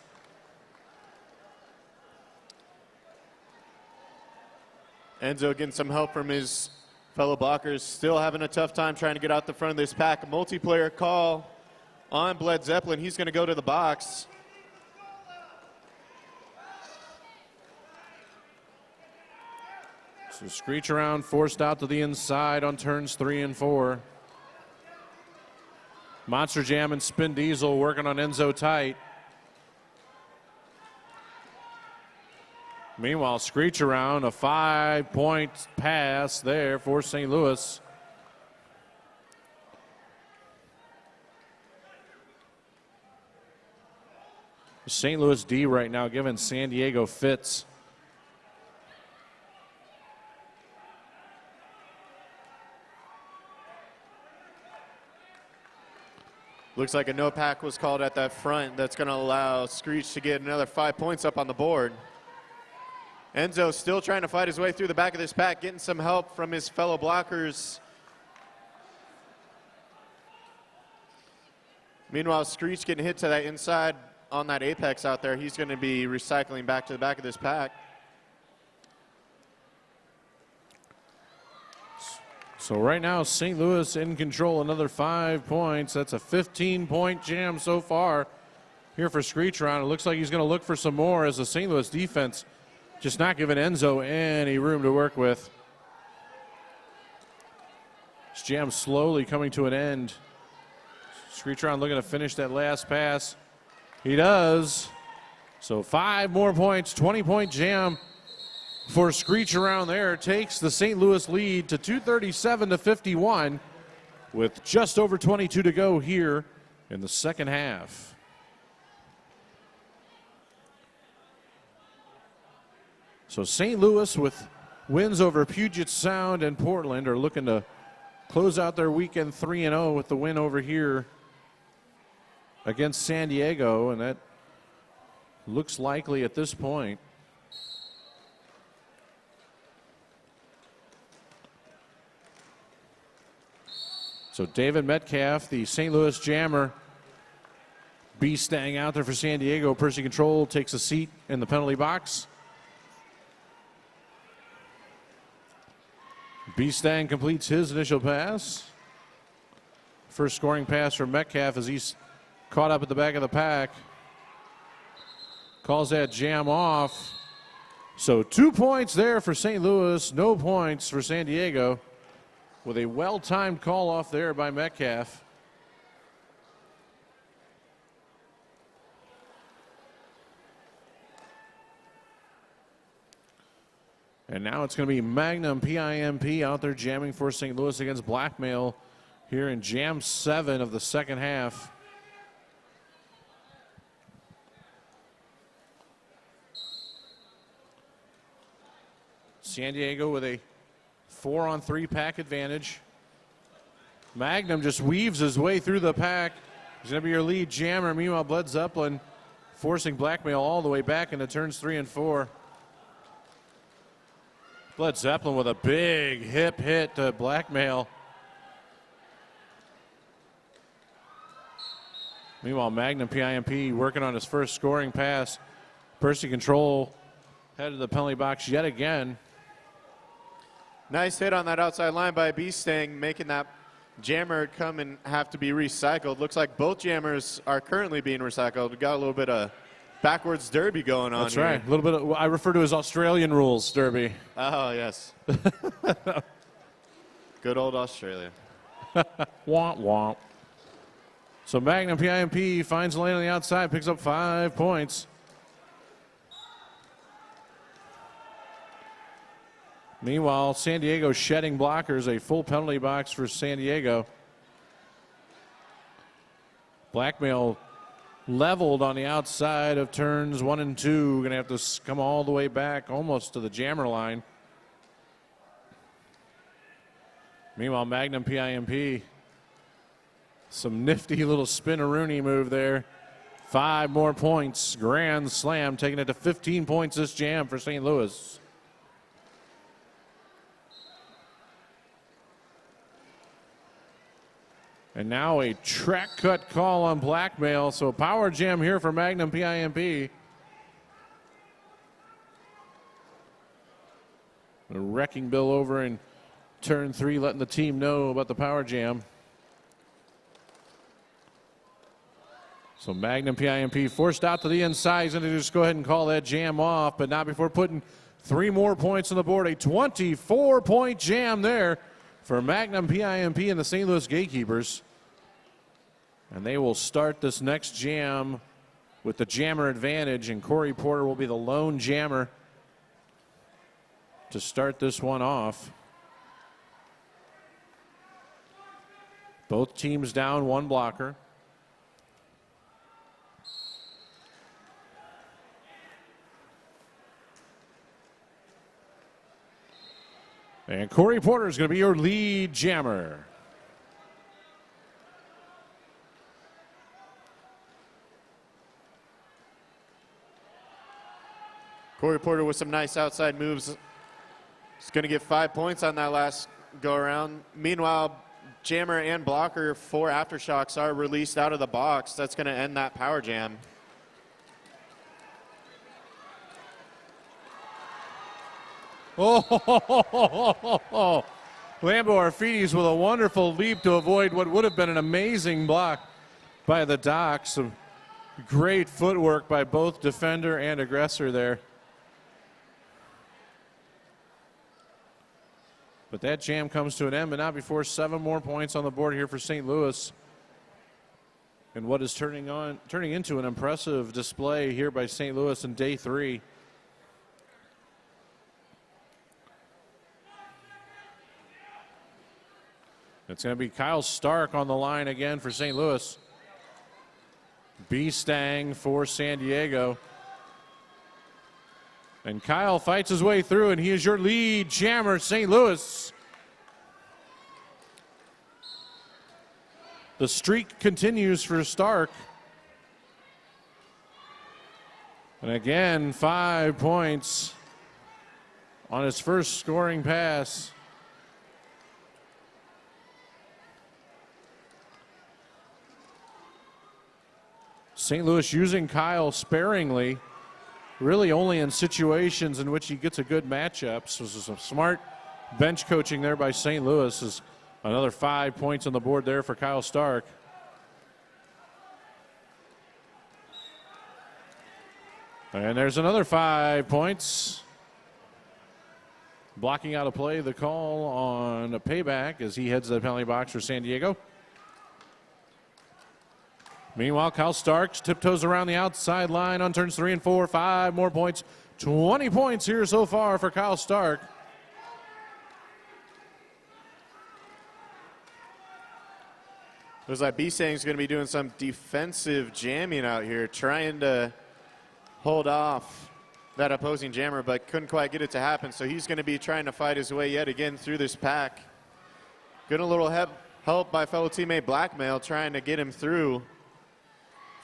Enzo getting some help from his fellow blockers, still having a tough time trying to get out the front of this pack. A multiplayer call on Bled Zeppelin. He's going to go to the box. So Screech around forced out to the inside on turns 3 and 4. Monster Jam and Spin Diesel working on Enzo tight. Meanwhile, Screech around, a 5-point pass there for St. Louis. St. Louis D right now giving San Diego fits. Looks like a no pack was called at that front. That's going to allow Screech to get another 5 points up on the board. Enzo still trying to fight his way through the back of this pack, getting some help from his fellow blockers. Meanwhile, Screech getting hit to that inside on that apex out there. He's going to be recycling back to the back of this pack. So right now, St. Louis in control, another 5 points. That's a 15-point jam so far here for Screech around. It looks like he's going to look for some more as the St. Louis defense just not giving Enzo any room to work with. This jam slowly coming to an end. Screech around looking to finish that last pass. He does. So 5 more points, 20-point jam for Screech around there. Takes the St. Louis lead to 237 to 51. with just over 22 to go here in the second half. So St. Louis, with wins over Puget Sound and Portland, are looking to close out their weekend 3-0 with the win over here against San Diego, and that looks likely at this point. So David Metcalf, the St. Louis Jammer, staying out there for San Diego. Percy Control takes a seat in the penalty box. Stang completes his initial pass. First scoring pass for Metcalf as he's caught up at the back of the pack. Calls that jam off. So 2 points there for St. Louis, no points for San Diego, with a well-timed call off there by Metcalf. And now it's going to be Magnum Pimp out there jamming for St. Louis against Blackmail here in Jam 7 of the second half. San Diego with a 4-on-3 pack advantage. Magnum just weaves his way through the pack. He's going to be your lead jammer. Meanwhile, Bled Zeppelin forcing Blackmail all the way back into turns 3 and 4. Bled Zeppelin with a big hip hit to Blackmail. Meanwhile, Magnum Pimp working on his first scoring pass. Percy Control headed to the penalty box yet again. Nice hit on that outside line by Stang, making that jammer come and have to be recycled. Looks like both jammers are currently being recycled. We got a little bit of backwards derby going on. That's here. right. A little bit of, I refer to as Australian rules derby. Oh, yes. Good old Australia. Womp womp. So Magnum Pimp finds the lane on the outside, picks up 5 points. Meanwhile, San Diego shedding blockers, a full penalty box for San Diego. Blackmail leveled on the outside of turns 1 and 2. Going to have to come all the way back almost to the jammer line. Meanwhile, Magnum Pimp, some nifty little spin-a-rooney move there. 5 more points. Grand slam, taking it to 15 points this jam for St. Louis. And now a track cut call on Blackmail. So a power jam here for Magnum Pimp. A wrecking bill over in turn 3, letting the team know about the power jam. So Magnum Pimp forced out to the inside. He's going to just go ahead and call that jam off, but not before putting 3 more points on the board. A 24-point jam there for Magnum Pimp and the St. Louis Gatekeepers. And they will start this next jam with the jammer advantage, and Corey Porter will be the lone jammer to start this one off. Both teams down 1 blocker. And Corey Porter is going to be your lead jammer. Corey Porter with some nice outside moves. He's going to get 5 points on that last go around. Meanwhile, jammer and blocker for Aftershocks are released out of the box. That's going to end that power jam. Oh, Lambo Arfides with a wonderful leap to avoid what would have been an amazing block by the Docs. Some great footwork by both defender and aggressor there. But that jam comes to an end, but not before 7 more points on the board here for St. Louis. And what is turning into an impressive display here by St. Louis in day 3. It's going to be Kyle Stark on the line again for St. Louis. B-Stang for San Diego. And Kyle fights his way through, and he is your lead jammer, St. Louis. The streak continues for Stark. And again, 5 points on his first scoring pass. St. Louis using Kyle sparingly, really only in situations in which he gets a good matchup. So this is some smart bench coaching there by St. Louis. Is another 5 points on the board there for Kyle Stark. And there's another 5 points. Blocking out a play, the call on a payback as he heads to the penalty box for San Diego. Meanwhile, Kyle Starks tiptoes around the outside line on turns 3 and 4. 5 more points. 20 points here so far for Kyle Stark. Looks like B-Stang's going to be doing some defensive jamming out here, trying to hold off that opposing jammer, but couldn't quite get it to happen. So he's going to be trying to fight his way yet again through this pack. Getting a little help by fellow teammate Blackmail, trying to get him through.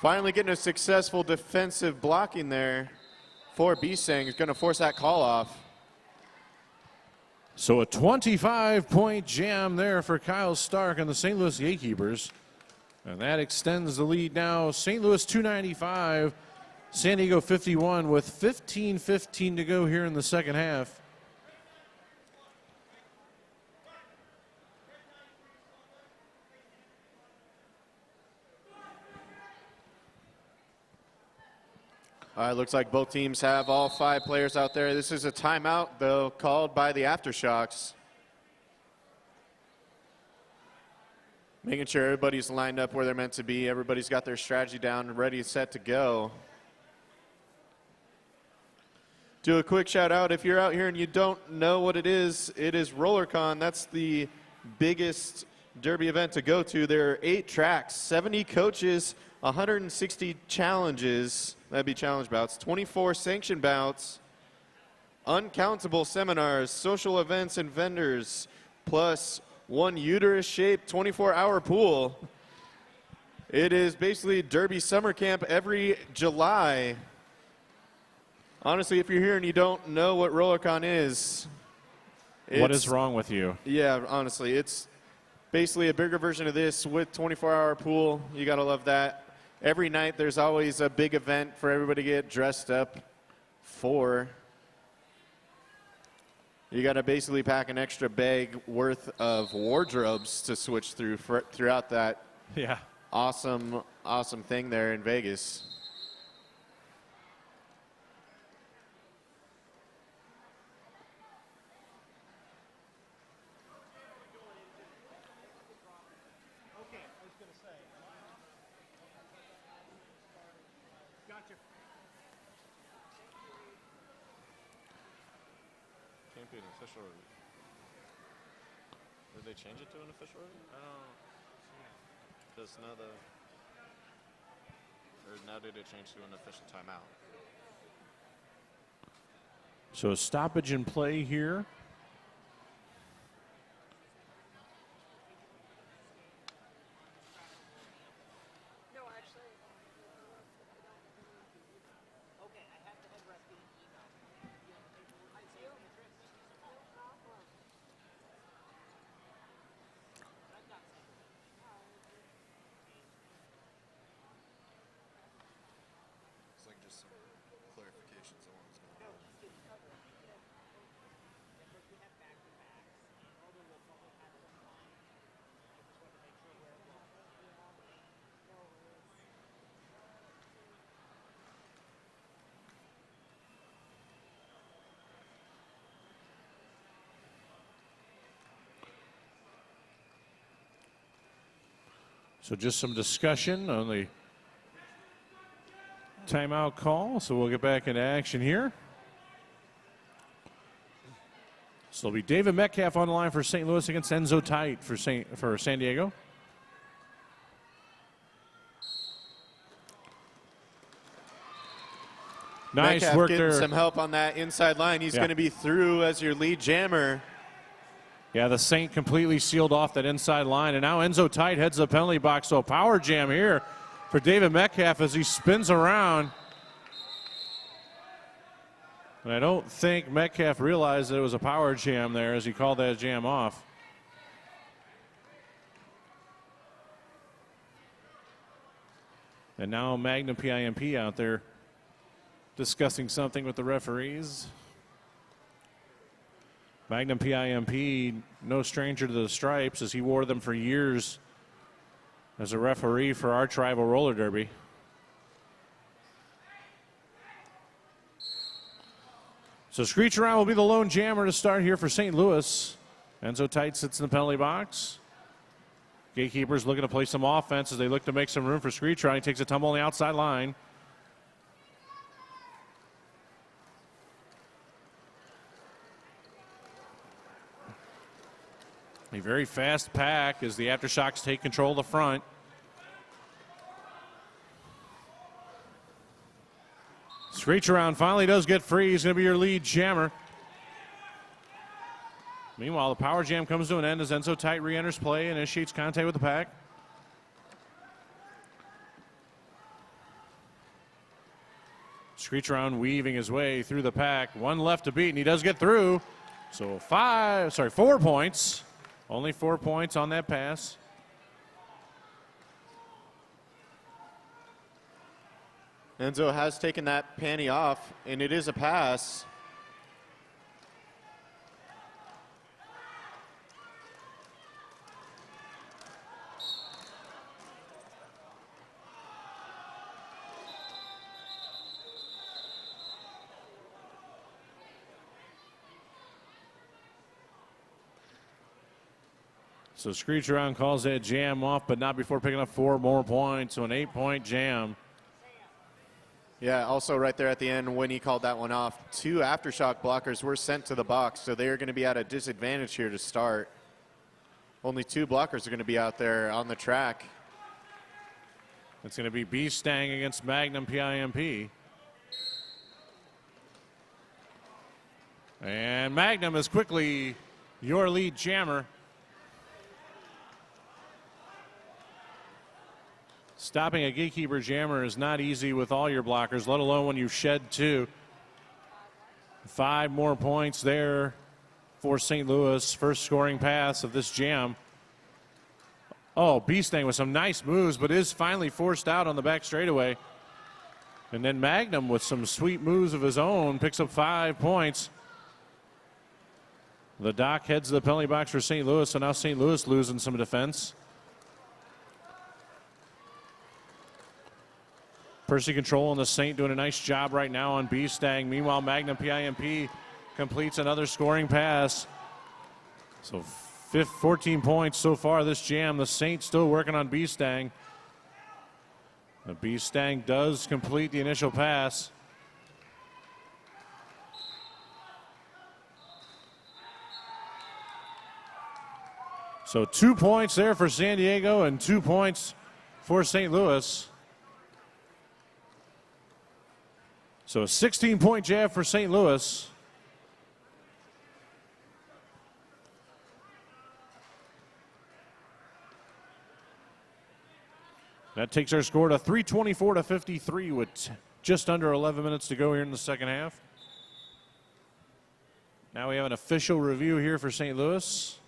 Finally getting a successful defensive blocking there for B-Stang. He's going to force that call off. So a 25-point jam there for Kyle Stark and the St. Louis GateKeepers. And that extends the lead now. St. Louis 295, San Diego 51 with 15:15 to go here in the second half. All right, looks like both teams have all 5 players out there. This is a timeout, though, called by the Aftershocks. Making sure everybody's lined up where they're meant to be. Everybody's got their strategy down, ready, set to go. Do a quick shout out. If you're out here and you don't know what it is RollerCon. That's the biggest derby event to go to. There are 8 tracks, 70 coaches, 160 challenges. That'd be challenge bouts, 24 sanctioned bouts, uncountable seminars, social events and vendors, plus 1 uterus-shaped 24-hour pool. It is basically Derby Summer Camp every July. Honestly, if you're here and you don't know what RollerCon is, What is wrong with you? Yeah, honestly, it's basically a bigger version of this with 24-hour pool. You gotta love that. Every night there's always a big event for everybody to get dressed up for. You gotta basically pack an extra bag worth of wardrobes to switch through throughout that awesome thing there in Vegas. Can't be an official review. Did they change it to an official review? I don't. Because now did it change to an official timeout? So a stoppage in play here. So just some discussion on the timeout call. So we'll get back into action here. So it'll be David Metcalf on the line for St. Louis against Enzo Tite for San Diego. Nice Metcalf work getting there. some help on that inside line. He's going to be through as your lead jammer. Yeah, the Saint completely sealed off that inside line, and now Enzo Tite heads to the penalty box. So a power jam here for David Metcalf as he spins around. And I don't think Metcalf realized that it was a power jam there as he called that jam off. And now Magnum Pimp out there discussing something with the referees. Magnum Pimp, no stranger to the stripes, as he wore them for years as a referee for our tribal roller derby. So Screech Around will be the lone jammer to start here for St. Louis. Enzo Tite sits in the penalty box. Gatekeepers looking to play some offense as they look to make some room for Screech Around. He takes a tumble on the outside line. A very fast pack as the Aftershocks take control of the front. Screech Around finally does get free. He's going to be your lead jammer. Meanwhile, the power jam comes to an end as Enzo Tite re-enters play and initiates contact with the pack. Screech Around weaving his way through the pack. One left to beat, and he does get through. So 4 points. Only 4 points on that pass. Enzo has taken that panty off, and it is a pass. So Screech Around calls that jam off, but not before picking up 4 more points. So an 8-point jam. Yeah, also right there at the end when he called that one off, 2 Aftershock blockers were sent to the box, so they are going to be at a disadvantage here to start. Only 2 blockers are going to be out there on the track. It's going to be B-Stang against Magnum Pimp. And Magnum is quickly your lead jammer. Stopping a Gatekeeper jammer is not easy with all your blockers, let alone when you shed 2. 5 more points there for St. Louis. First scoring pass of this jam. Oh, B-Stang with some nice moves, but is finally forced out on the back straightaway. And then Magnum with some sweet moves of his own picks up 5 points. The Doc heads to the penalty box for St. Louis, so now St. Louis losing some defense. Percy Control and the Saint doing a nice job right now on B-Stang. Meanwhile, Magnum Pimp completes another scoring pass. So 14 points so far this jam. The Saint still working on B-Stang. The B-Stang does complete the initial pass. So 2 points there for San Diego and 2 points for St. Louis. So a 16-point jab for St. Louis. That takes our score to 324-53 with just under 11 minutes to go here in the second half. Now we have an official review here for St. Louis.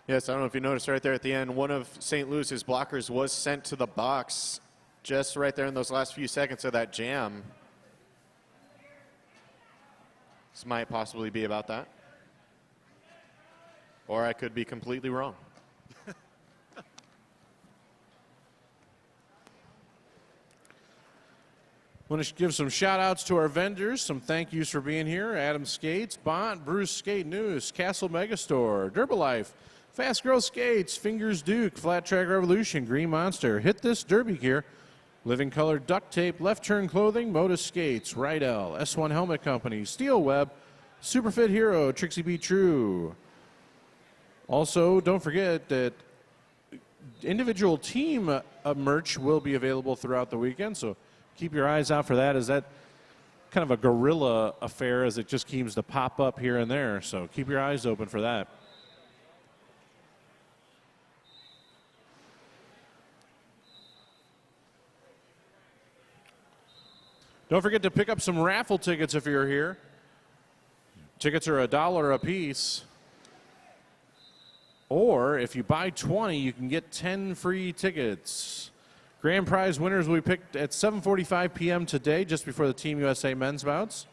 Yes, I don't know if you noticed right there at the end, one of St. Louis's blockers was sent to the box just right there in those last few seconds of that jam. This might possibly be about that. Or I could be completely wrong. Want to give some shout outs to our vendors, some thank yous for being here. Adam Skates, Bont, Bruce Skate News, Castle Megastore, Derbalife, Fast Girl Skates, Fingers Duke, Flat Track Revolution, Green Monster, Hit This Derby Gear, Living Color Duct Tape, Left Turn Clothing, Modus Skates, Rydell, S1 Helmet Company, Steel Web, Superfit Hero, Trixie B. True. Also, don't forget that individual team merch will be available throughout the weekend, so keep your eyes out for that. Is that kind of a guerrilla affair as it just keeps to pop up here and there, so keep your eyes open for that. Don't forget to pick up some raffle tickets if you're here. Tickets are $1 a piece. Or if you buy 20, you can get 10 free tickets. Grand prize winners will be picked at 7:45 p.m. today, just before the Team USA men's bouts.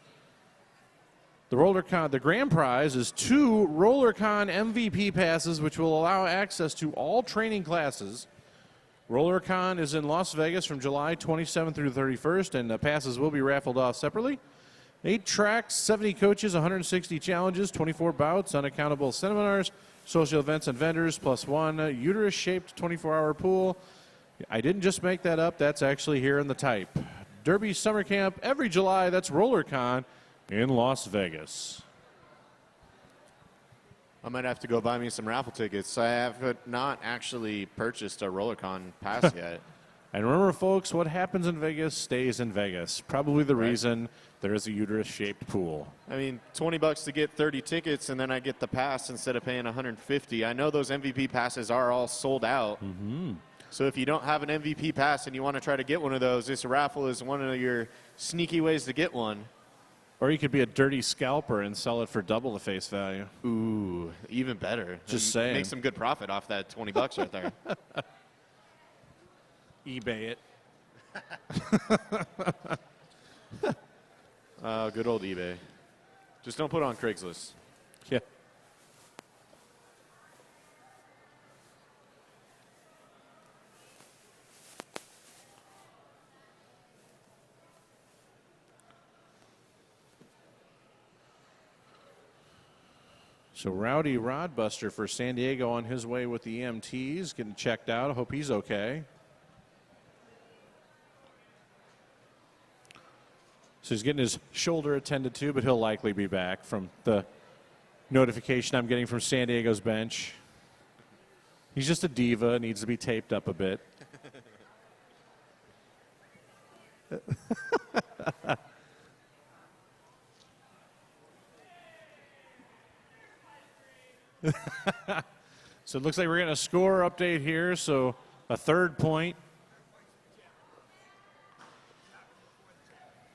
The grand prize is 2 RollerCon MVP passes, which will allow access to all training classes. RollerCon is in Las Vegas from July 27th through 31st, and the passes will be raffled off separately. 8 tracks, 70 coaches, 160 challenges, 24 bouts, unaccountable seminars, social events and vendors, plus 1 uterus-shaped 24-hour pool. I didn't just make that up. That's actually here in the type. Derby Summer Camp every July. That's RollerCon in Las Vegas. I might have to go buy me some raffle tickets. I have not actually purchased a RollerCon pass yet. And remember, folks, what happens in Vegas stays in Vegas. Probably the reason there is a uterus-shaped pool. I mean, $20 to get 30 tickets, and then I get the pass instead of paying $150. I know those MVP passes are all sold out. Mm-hmm. So if you don't have an MVP pass and you want to try to get one of those, this raffle is one of your sneaky ways to get one. Or you could be a dirty scalper and sell it for double the face value. Ooh, even better. Just saying. Make some good profit off that $20 right there. eBay it. Good old eBay. Just don't put it on Craigslist. Yeah. So Rowdy Rodbuster for San Diego on his way with the EMTs, getting checked out. I hope he's okay. So he's getting his shoulder attended to, but he'll likely be back from the notification I'm getting from San Diego's bench. He's just a diva, needs to be taped up a bit. So it looks like we're getting a score update here, so a third point.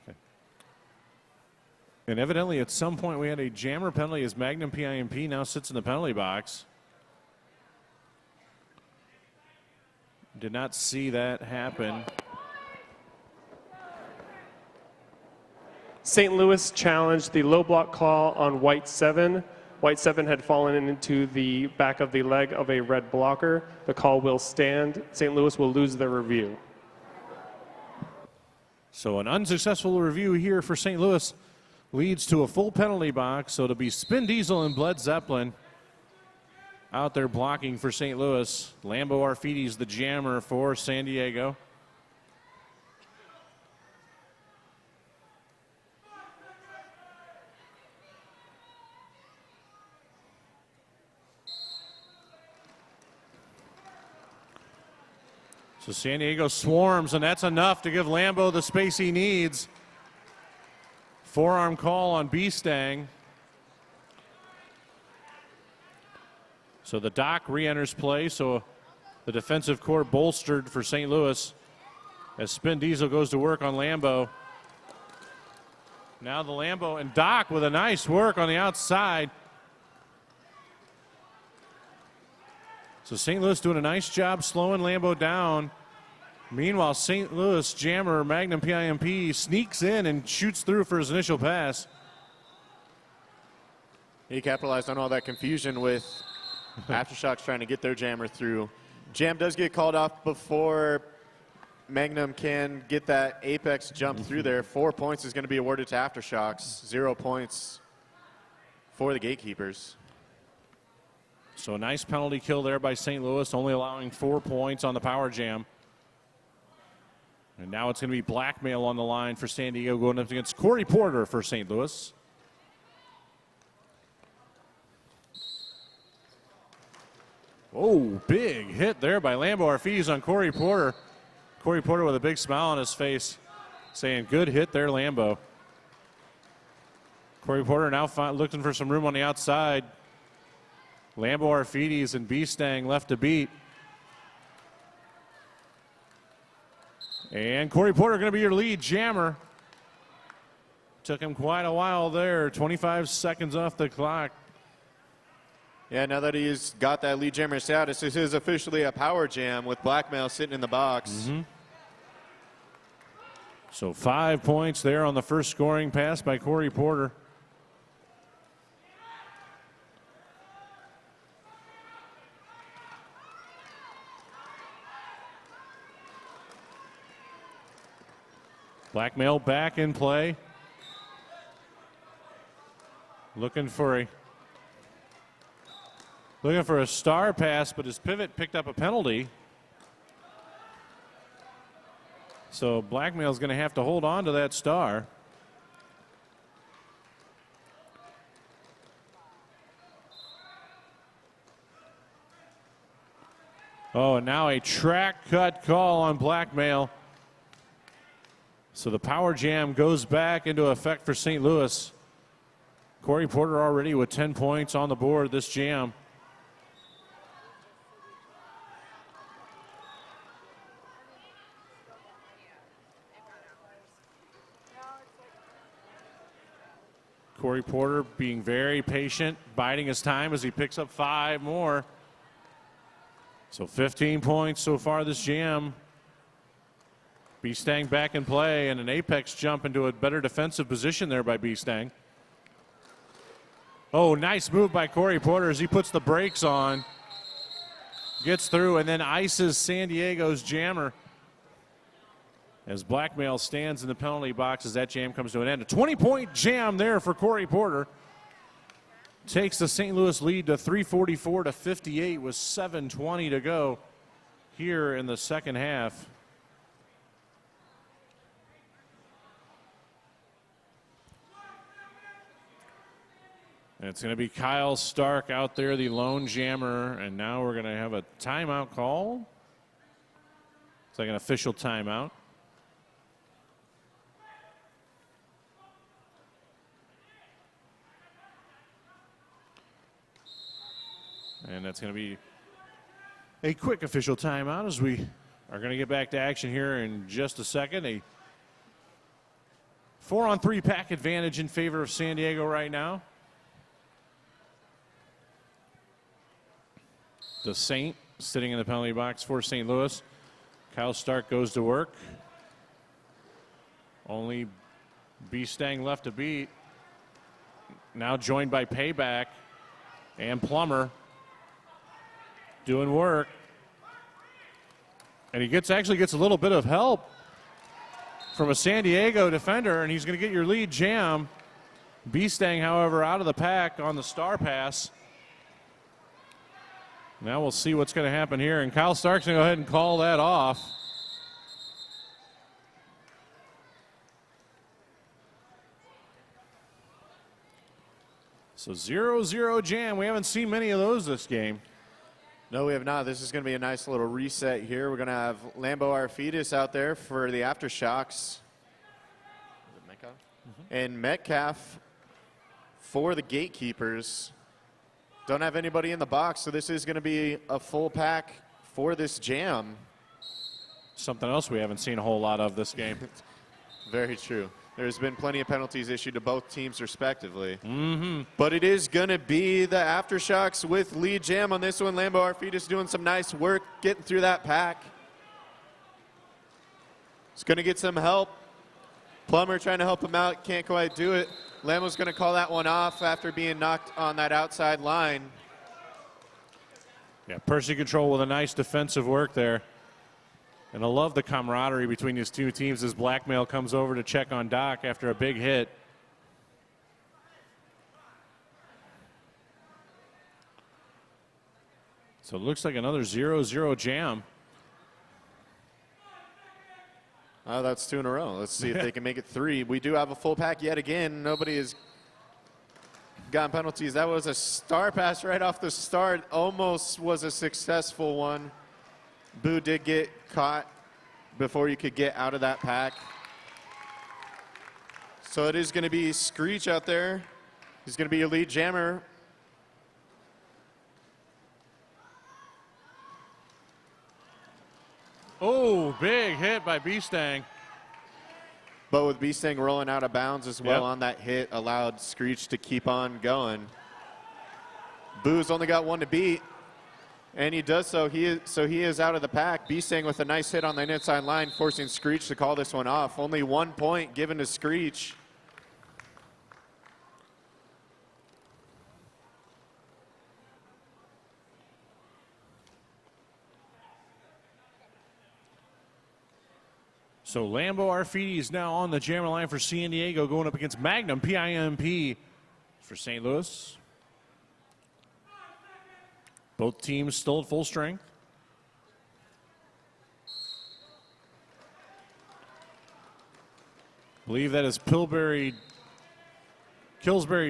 Okay. And evidently at some point we had a jammer penalty as Magnum Pimp now sits in the penalty box. Did not see that happen. St. Louis challenged the low block call on white 7. White 7 had fallen into the back of the leg of a red blocker. The call will stand. St. Louis will lose their review. So an unsuccessful review here for St. Louis leads to a full penalty box. So it'll be Spin Diesel and Bled Zeppelin out there blocking for St. Louis. Lambo Arfidi's the jammer for San Diego. So San Diego swarms, and that's enough to give Lambo the space he needs. Forearm call on B-Stang. So the dock re-enters play, so the defensive core bolstered for St. Louis as Spin Diesel goes to work on Lambo. Now the Lambo and Doc with a nice work on the outside. So St. Louis doing a nice job slowing Lambo down. Meanwhile, St. Louis jammer Magnum Pimp sneaks in and shoots through for his initial pass. He capitalized on all that confusion with Aftershocks trying to get their jammer through. Jam does get called off before Magnum can get that apex jump through there. 4 points is going to be awarded to Aftershocks. 0 points for the Gatekeepers. So a nice penalty kill there by St. Louis, only allowing 4 points on the power jam. And now it's going to be blackmail on the line for San Diego going up against Corey Porter for St. Louis. Oh, big hit there by Lambo Arfides on Corey Porter. Corey Porter with a big smile on his face, saying, good hit there, Lambo. Corey Porter now looking for some room on the outside. Lambo Arfides and B-Stang left to beat. And Corey Porter going to be your lead jammer. Took him quite a while there, 25 seconds off the clock. Yeah, now that he's got that lead jammer status, this is officially a power jam with Blackmail sitting in the box. Mm-hmm. So 5 points there on the first scoring pass by Corey Porter. Blackmail back in play. Looking for a star pass, but his pivot picked up a penalty. So Blackmail's going to have to hold on to that star. Oh, and now a track cut call on Blackmail. So the power jam goes back into effect for St. Louis. Corey Porter already with 10 points on the board this jam. Corey Porter being very patient, biding his time as he picks up 5 more. So 15 points so far this jam. B-Stang back in play, and an apex jump into a better defensive position there by B-Stang. Oh, nice move by Corey Porter as he puts the brakes on. Gets through and then ices San Diego's jammer. As Blackmail stands in the penalty box as that jam comes to an end. A 20-point jam there for Corey Porter. Takes the St. Louis lead to 344-58 with 7:20 to go here in the second half. And it's going to be Kyle Stark out there, the lone jammer, and now we're going to have a timeout call. It's like an official timeout. And that's going to be a quick official timeout as we are going to get back to action here in just a second. A 4-on-3 pack advantage in favor of San Diego right now. The Saint sitting in the penalty box for St. Louis. Kyle Stark goes to work. Only B-Stang left to beat. Now joined by Payback and Plummer. Doing work. And he actually gets a little bit of help from a San Diego defender, and he's going to get your lead jam. B-Stang, however, out of the pack on the star pass. Now we'll see what's going to happen here, and Kyle Stark's going to go ahead and call that off. So 0-0 jam. We haven't seen many of those this game. No, we have not. This is going to be a nice little reset here. We're going to have Lambo Arfides out there for the Aftershocks. And Metcalf for the Gatekeepers. Don't have anybody in the box, so this is going to be a full pack for this jam. Something else we haven't seen a whole lot of this game. Very true. There's been plenty of penalties issued to both teams respectively. Mm-hmm. But it is going to be the Aftershocks with lead jam on this one. Lambo Arfides doing some nice work getting through that pack. He's going to get some help. Plummer trying to help him out, can't quite do it. Lambo's going to call that one off after being knocked on that outside line. Yeah, Percy Control with a nice defensive work there. And I love the camaraderie between these two teams as Blackmail comes over to check on Doc after a big hit. So it looks like another 0-0 jam. Oh, that's 2 in a row. Let's see if they can make it 3. We do have a full pack yet again. Nobody is gotten penalties. That was a star pass right off the start. Almost was a successful one. Boo did get caught before you could get out of that pack. So it is going to be Screech out there. He's going to be your lead jammer. Oh, big hit by B-Stang. But with B-Stang rolling out of bounds as well on that hit, allowed Screech to keep on going. Boo's only got one to beat, and he does so. He is out of the pack. B-Stang with a nice hit on the inside line, forcing Screech to call this one off. Only 1 point given to Screech. So Lambo Arfidi is now on the jammer line for San Diego, going up against Magnum Pimp for St. Louis. Both teams still at full strength. I believe that is Pillsbury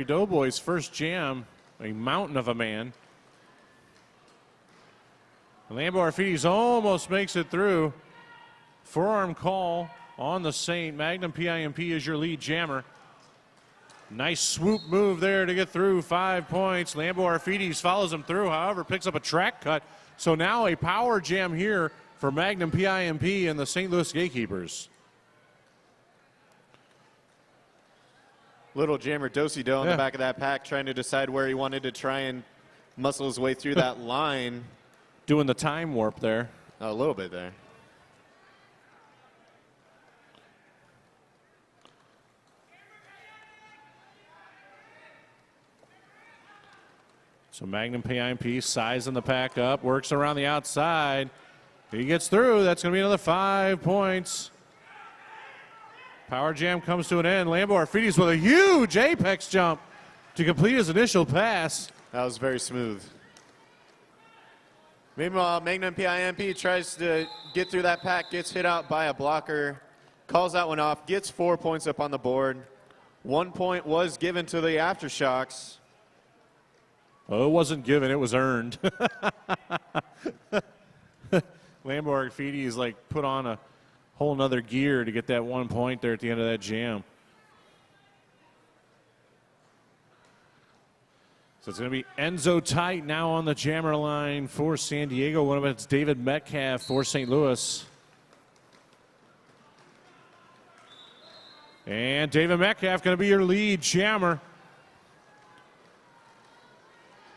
Doughboy's first jam, a mountain of a man. Lambo Arfidi's almost makes it through. Forearm call on the Saint. Magnum Pimp is your lead jammer. Nice swoop move there to get through. 5 points. Lambo Arfides follows him through, however, picks up a track cut. So now a power jam here for Magnum Pimp and the St. Louis Gatekeepers. Little jammer Do-si-do in the back of that pack, trying to decide where he wanted to try and muscle his way through that line. Doing the time warp there. A little bit there. So Magnum Pimp sizing the pack up, works around the outside. He gets through. That's going to be another 5 points. Power jam comes to an end. Lambo Arfides with a huge apex jump to complete his initial pass. That was very smooth. Meanwhile, Magnum Pimp tries to get through that pack, gets hit out by a blocker, calls that one off, gets 4 points up on the board. 1 point was given to the Aftershocks. Oh, it wasn't given, it was earned. Lambo Arfides like put on a whole nother gear to get that 1 point there at the end of that jam. So it's going to be Enzo Tight now on the jammer line for San Diego. One of it's David Metcalf for St. Louis. And David Metcalf going to be your lead jammer.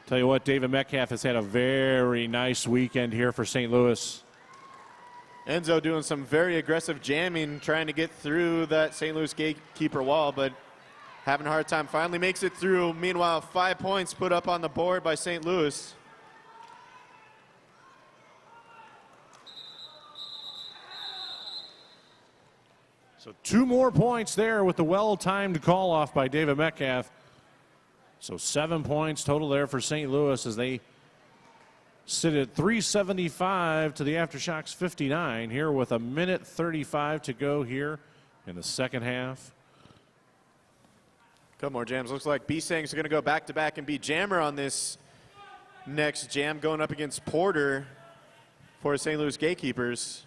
Tell you what, David Metcalf has had a very nice weekend here for St. Louis. Enzo doing some very aggressive jamming, trying to get through that St. Louis gatekeeper wall, but having a hard time. Finally makes it through. Meanwhile, 5 points put up on the board by St. Louis. So 2 more points there with the well-timed call off by David Metcalf. So 7 points total there for St. Louis as they sit at 375 to the Aftershocks 59 here with 1:35 to go here in the second half. Couple more jams. Looks like B-Stang's going to go back-to-back and be jammer on this next jam, going up against Porter for St. Louis Gatekeepers.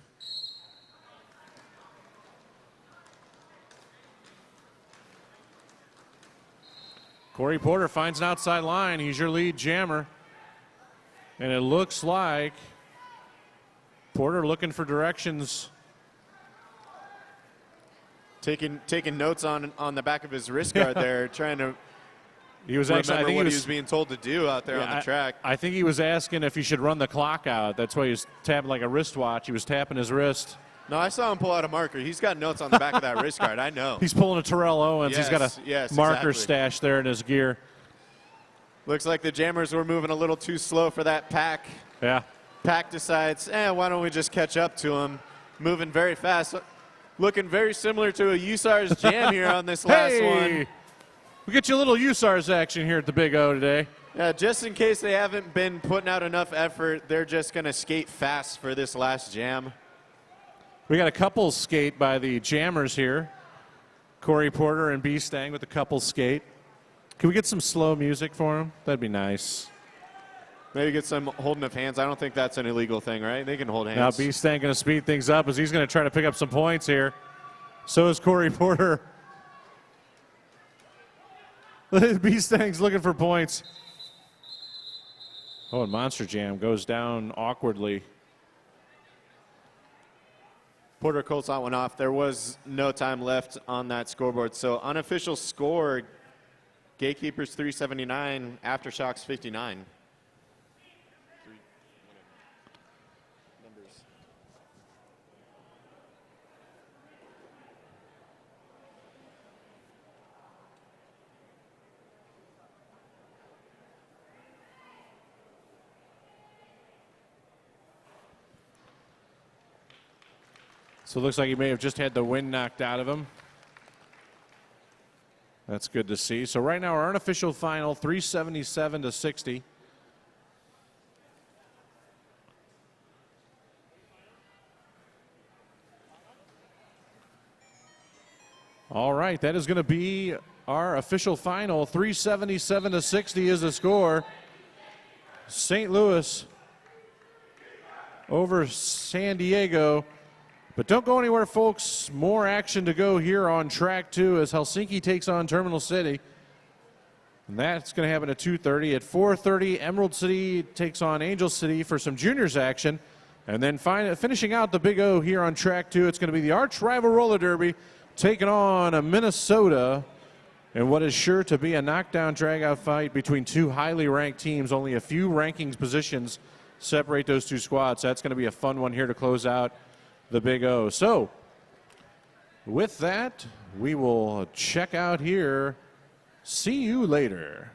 Corey Porter finds an outside line. He's your lead jammer. And it looks like Porter looking for directions. Taking notes on the back of his wrist guard there, trying to remember what he was being told to do out there on the track. I think he was asking if he should run the clock out. That's why he was tapping like a wristwatch. He was tapping his wrist. No, I saw him pull out a marker. He's got notes on the back of that wrist guard. I know. He's pulling a Terrell Owens. Yes, He's got a marker exactly. stashed there in his gear. Looks like the jammers were moving a little too slow for that pack. Yeah. Pack decides, why don't we just catch up to him? Moving very fast. Looking very similar to a USAR's jam here on this last one. We get you a little USAR's action here at the Big O today. Yeah, just in case they haven't been putting out enough effort, they're just going to skate fast for this last jam. We got a couple skate by the jammers here. Corey Porter and B-Stang with a couple skate. Can we get some slow music for him? That'd be nice. Maybe get some holding of hands. I don't think that's an illegal thing, right? They can hold hands. Now B-Stang going to speed things up as he's going to try to pick up some points here. So is Corey Porter. B-Stang's looking for points. Oh, and Monster Jam goes down awkwardly. Porter Colts that one off. There was no time left on that scoreboard. So unofficial score, Gatekeepers 379, Aftershocks 59. So it looks like he may have just had the wind knocked out of him. That's good to see. So right now our unofficial final, 377 to 60. All right, that is going to be our official final. 377 to 60 is the score. St. Louis over San Diego. But don't go anywhere, folks. More action to go here on track 2 as Helsinki takes on Terminal City. And that's going to happen at 2:30. At 4:30, Emerald City takes on Angel City for some juniors action. And then finishing out the Big O here on track 2, it's going to be the arch rival roller derby taking on Minnesota. And what is sure to be a knockdown drag-out fight between two highly ranked teams. Only a few rankings positions separate those two squads. That's going to be a fun one here to close out the Big O. So with that, we will check out here. See you later.